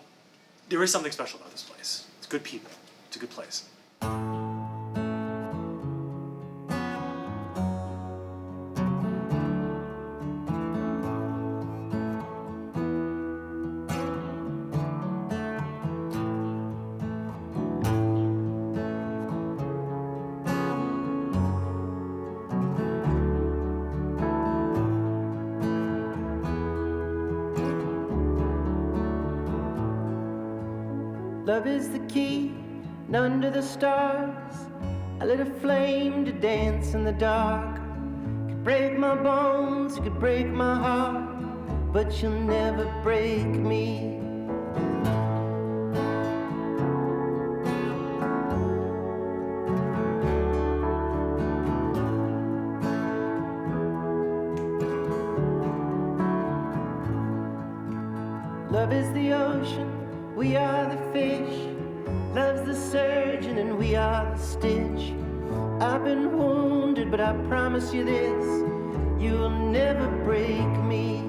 there is something special about this place. It's good people. It's a good place. Love is the key, and under the stars, I lit a flame to dance in the dark. You could break my bones, you could break my heart, but you'll never break me. Love is the ocean, we are the fish. Love's the surgeon and we are the stitch. I've been wounded, but I promise you this, you'll never break me.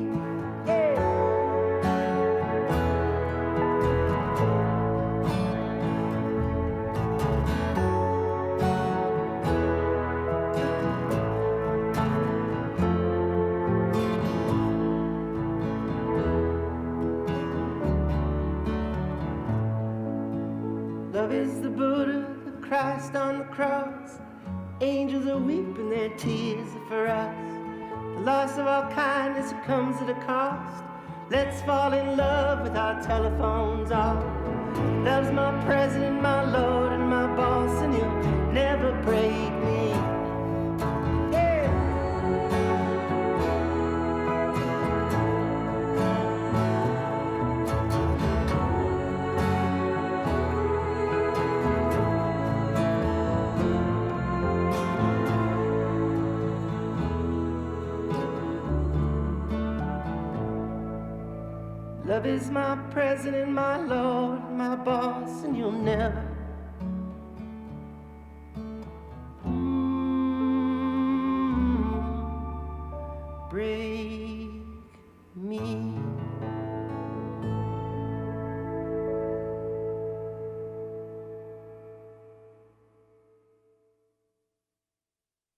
Love is the Buddha, the Christ on the cross. Angels are weeping, their tears are for us. The loss of all kindness comes at a cost. Let's fall in love with our telephones off. Love's my president, my lord, and my boss, and he'll never break me. Love is my president, my lord, my boss, and you'll never break me.